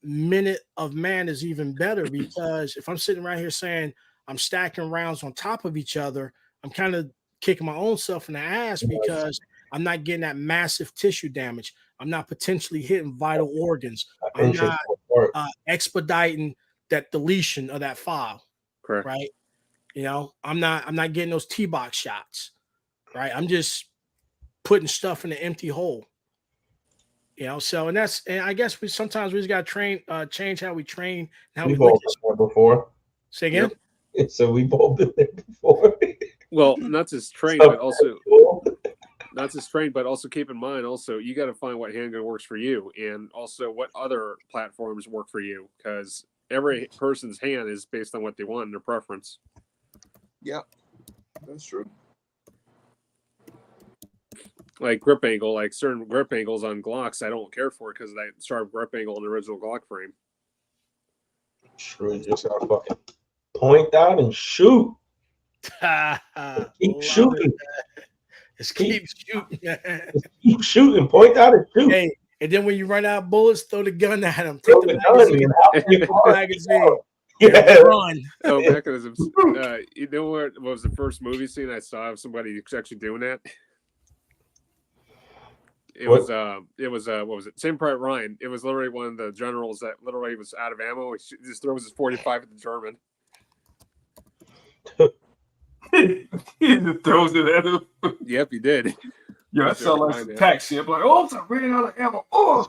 minute of man is even better because if I'm sitting right here saying I'm stacking rounds on top of each other, I'm kind of kicking my own self in the ass because I'm not getting that massive tissue damage. I'm not potentially hitting vital organs. I'm not expediting that deletion of that file. Correct. Right. I'm not getting those T-box shots. Right. I'm just putting stuff in an empty hole. So and I guess sometimes we just gotta change how we train and how we look at before. Say again? So we've all been there before. Well, not just train, but also keep in mind also you got to find what handgun works for you and also what other platforms work for you because every person's hand is based on what they want and their preference. Yep, that's true. like grip angle, like certain grip angles on Glocks, I don't care for because of that sharp grip angle in the original Glock frame. True, you just gotta fucking point out and shoot. Keep Love shooting. it. Just keep shooting, man. Keep shooting. Point out and shoot. Hey, and then when you run out of bullets, throw the gun at him. Take Throw the the gun magazine. and have Take it the far. magazine. Yeah. Run. Oh, mechanisms. You know what was the first movie scene I saw of somebody actually doing that? It What? was what was it? Saving Private Ryan. It was literally one of the generals that literally was out of ammo. He just throws his 45 at the German. He just throws it at him. Yep, he did. Yeah, that sounds like some taxi. I'm like, oh, I ran out of ammo. Oh,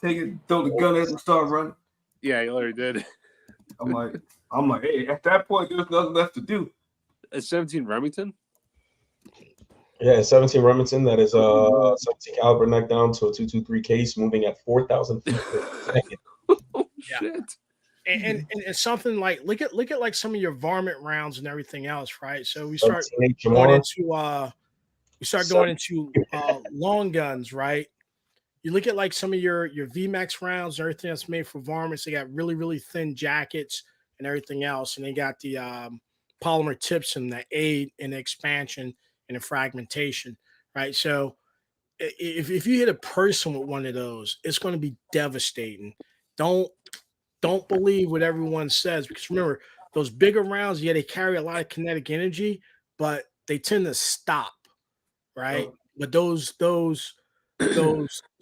take it, throw the gun at him, start running. Yeah, he literally did. I'm like, hey, at that point, there's nothing left to do. A 17 Remington. Yeah, 17 Remington. That is 17 caliber neck down to a 223 case, moving at 4,000 feet per second. Oh Yeah. shit! And something like look at like some of your varmint rounds and everything else, right? So we start 17 going HMR. into long guns, right? You look at like some of your VMAX rounds, everything that's made for varmints. They got really, really thin jackets and everything else, and they got the polymer tips and the aid in the expansion and the fragmentation, right? So if you hit a person with one of those, it's going to be devastating. Don't believe what everyone says, because remember, those bigger rounds, yeah, they carry a lot of kinetic energy, but they tend to stop, right? But those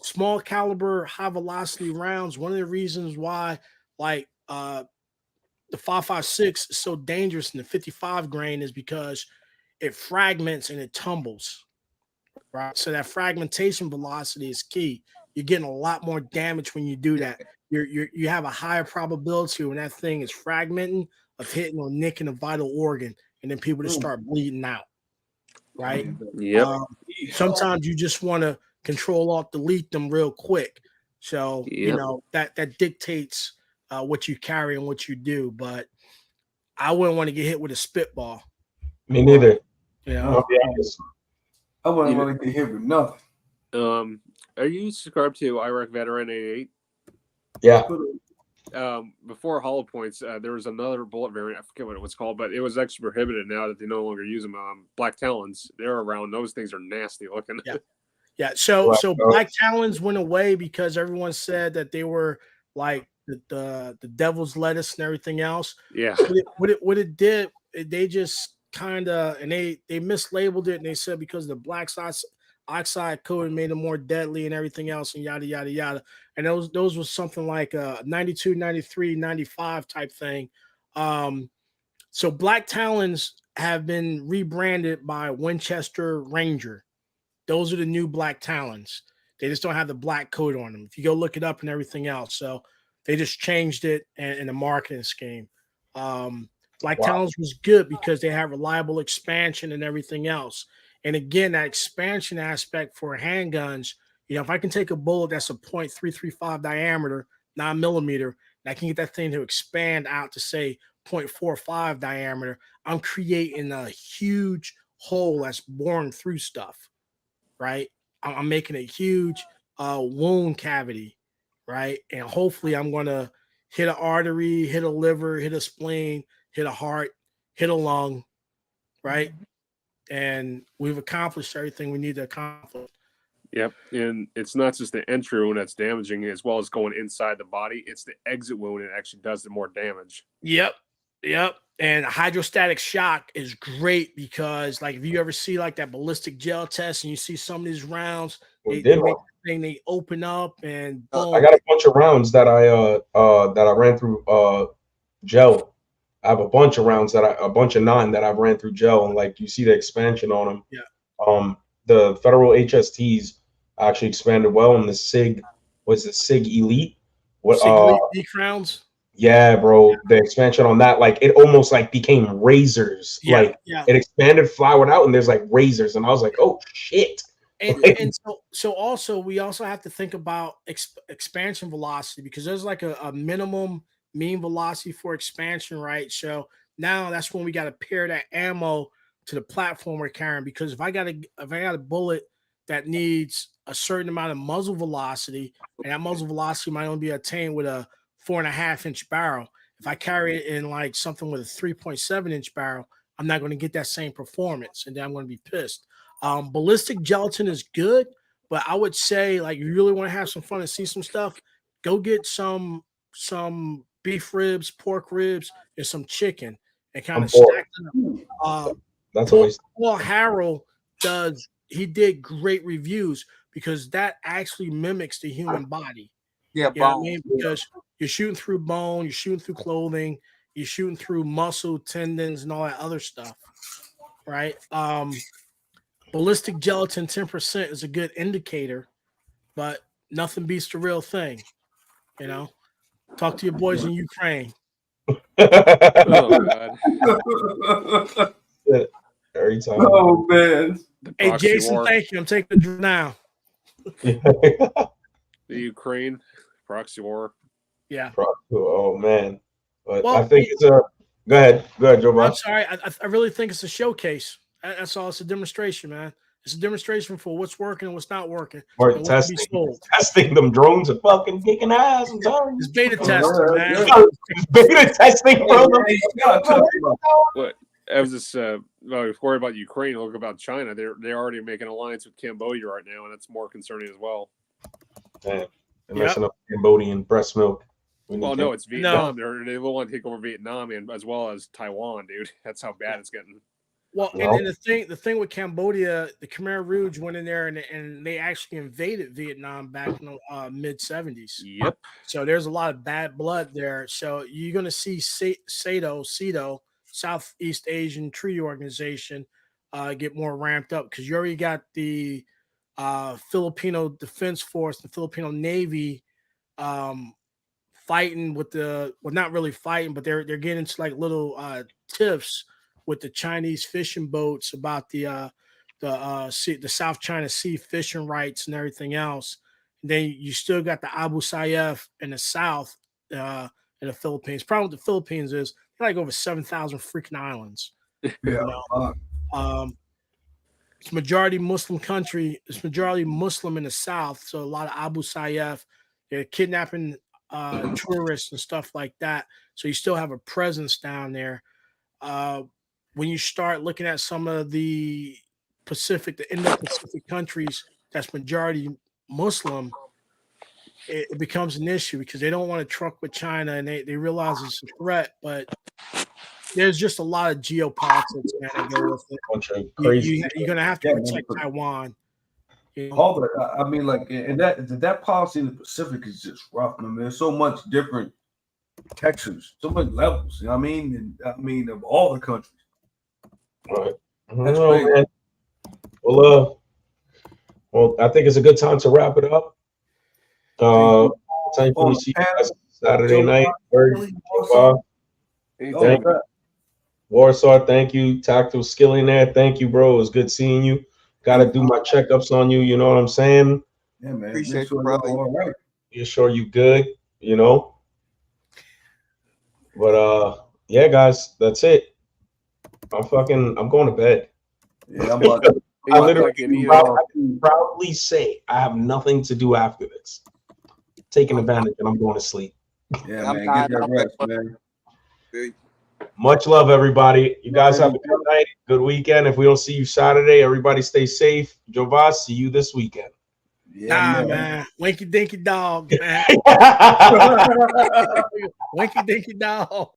small caliber, high velocity rounds, one of the reasons why like the 5.56 is so dangerous in the 55 grain is because it fragments and it tumbles, right? So that fragmentation velocity is key. You're getting a lot more damage when you do that. You have a higher probability when that thing is fragmenting of hitting or nicking a vital organ, and then people just start bleeding out, right? Yep. Sometimes you just want to control alt delete them real quick. So you Yep. know that dictates what you carry and what you do. But I wouldn't want to get hit with a spitball. Me neither. You I'll know, be honest. I wouldn't want to get hit with nothing. Are you subscribed to Iraq Veteran 88? Yeah. Before hollow points, there was another bullet variant. I forget what it was called, but it was actually prohibited now that they no longer use them. Black Talons, they're around. Those things are nasty looking. Yeah. Yeah. So Black Talons went away because everyone said that they were like the devil's lettuce and everything else. Yeah. What it did, they just kind of, and they mislabeled it, and they said because the black oxide coating made them more deadly and everything else, and yada yada yada. And those was something like a 92, 93, 95 type thing. So Black Talons have been rebranded by Winchester Ranger. Those are the new Black Talons. They just don't have the black coat on them. If you go look it up and everything else. So they just changed it in the marketing scheme. Black Talons was good because they have reliable expansion and everything else. And again, that expansion aspect for handguns, you know, if I can take a bullet that's a .335 diameter, 9 millimeter, and I can get that thing to expand out to say 0.45 diameter, I'm creating a huge hole that's boring through stuff, right? I'm making a huge wound cavity, right? And hopefully I'm going to hit an artery, hit a liver, hit a spleen, hit a heart, hit a lung, right? And we've accomplished everything we need to accomplish. Yep. And it's not just the entry wound that's damaging as well as going inside the body. It's the exit wound that actually does the more damage. Yep. And hydrostatic shock is great because, like, if you ever see like that ballistic gel test and you see some of these rounds, they open up and boom. I got a bunch of rounds that I ran through gel. I have a bunch of rounds a bunch of 9 that I've ran through gel, and like you see the expansion on them. Yeah. The Federal HSTs actually expanded well, and the SIG was the SIG Elite. What SIG Elite Peak rounds? Yeah, bro. The expansion on that, like, it almost like became razors. It expanded, flowered out, and there's like razors, and I was like, oh shit. And so also we also have to think about expansion velocity, because there's like a minimum mean velocity for expansion, right? So now that's when we got to pair that ammo to the platform we're carrying, because if I got a bullet that needs a certain amount of muzzle velocity, and that muzzle velocity might only be attained with a 4.5-inch barrel. If I carry it in like something with a 3.7-inch barrel, I'm not going to get that same performance, and then I'm going to be pissed. Ballistic gelatin is good, but I would say, like, you really want to have some fun and see some stuff, go get some beef ribs, pork ribs, and some chicken, and kind I'm of for stack them up. That's Paul, always Paul Harrell did great reviews because that actually mimics the human body. Yeah, You know what I bone. mean? Because you're shooting through bone, you're shooting through clothing, you're shooting through muscle, tendons, and all that other stuff. Right? Ballistic gelatin 10% is a good indicator, but nothing beats the real thing. You know, talk to your boys in Ukraine. Oh god. every time. Oh man. The Hey, proxy Jason, war. thank you. I'm taking the drill now. The Ukraine proxy war. Yeah. Oh man, but Well, I think it's a. Go ahead, Joe. I'm Bob. sorry. I really think it's a showcase. That's all. It's a demonstration, man. It's a demonstration for what's working and what's not working. Or And what can be testing, sold. testing them drones are fucking kicking ass. I'm telling It's you. beta testing, man. Beta testing, bro. Hey, you gotta talk about What? I was just worried about Ukraine. Look about China. They're already making an alliance with Cambodia right now, and that's more concerning as well. Man, they're messing up Cambodian breast milk. We need Well, to- no, it's Vietnam. They will want to take over Vietnam and as well as Taiwan, dude. That's how bad it's getting. Well, No. and the thing with Cambodia, the Khmer Rouge went in there and they actually invaded Vietnam back in the mid 70s. Yep. So there's a lot of bad blood there. So you're going to see CEDAW, Southeast Asian Treaty Organization, get more ramped up because you already got the Filipino Defense Force, the Filipino Navy, fighting with not really fighting, but they're getting into like little tiffs with the Chinese fishing boats about the South China Sea fishing rights and everything else. And then you still got the Abu Sayyaf in the south in the Philippines. Problem with the Philippines is they're like over 7,000 freaking islands. yeah. It's majority Muslim country. It's majority Muslim in the south. So a lot of Abu Sayyaf, they're kidnapping tourists and stuff like that. So you still have a presence down there. When you start looking at some of the Indo-Pacific countries that's majority Muslim, it becomes an issue because they don't want to truck with China and they realize it's a threat, but there's just a lot of geopolitics that go with it. bunch of crazy. You're going to have to Yeah, protect man. Taiwan. You know? All that. I mean, like, and that policy in the Pacific is just rough. I mean, there's so much different textures, so many levels. You know what I mean? And I mean, of all the countries. Right. I don't That's know, great. man. Well, I think it's a good time to wrap it up. Time for On you the see you panel, guys Saturday Joe night. Really Bob, Oh, Thank crap. Warsaw, thank you. Tactical Skilling there, thank you, bro. It was good seeing you. Got to do my checkups on you. You know what I'm saying? Yeah, man. Appreciate Make sure you, brother. you're all right. Be sure you good. You know. But yeah, guys, that's it. I'm going to bed. Yeah, I'm about to. You I look literally like you need I can proudly say I have nothing to do after this. Taking advantage and I'm going to sleep. Yeah, I'm man. tired. Get that I'm rest, back. man. Much love, everybody. You guys have a good night, good weekend. If we don't see you Saturday, everybody stay safe. Jovas, see you this weekend. Yeah, Nah, man. Winky dinky dog, man. Winky dinky dog.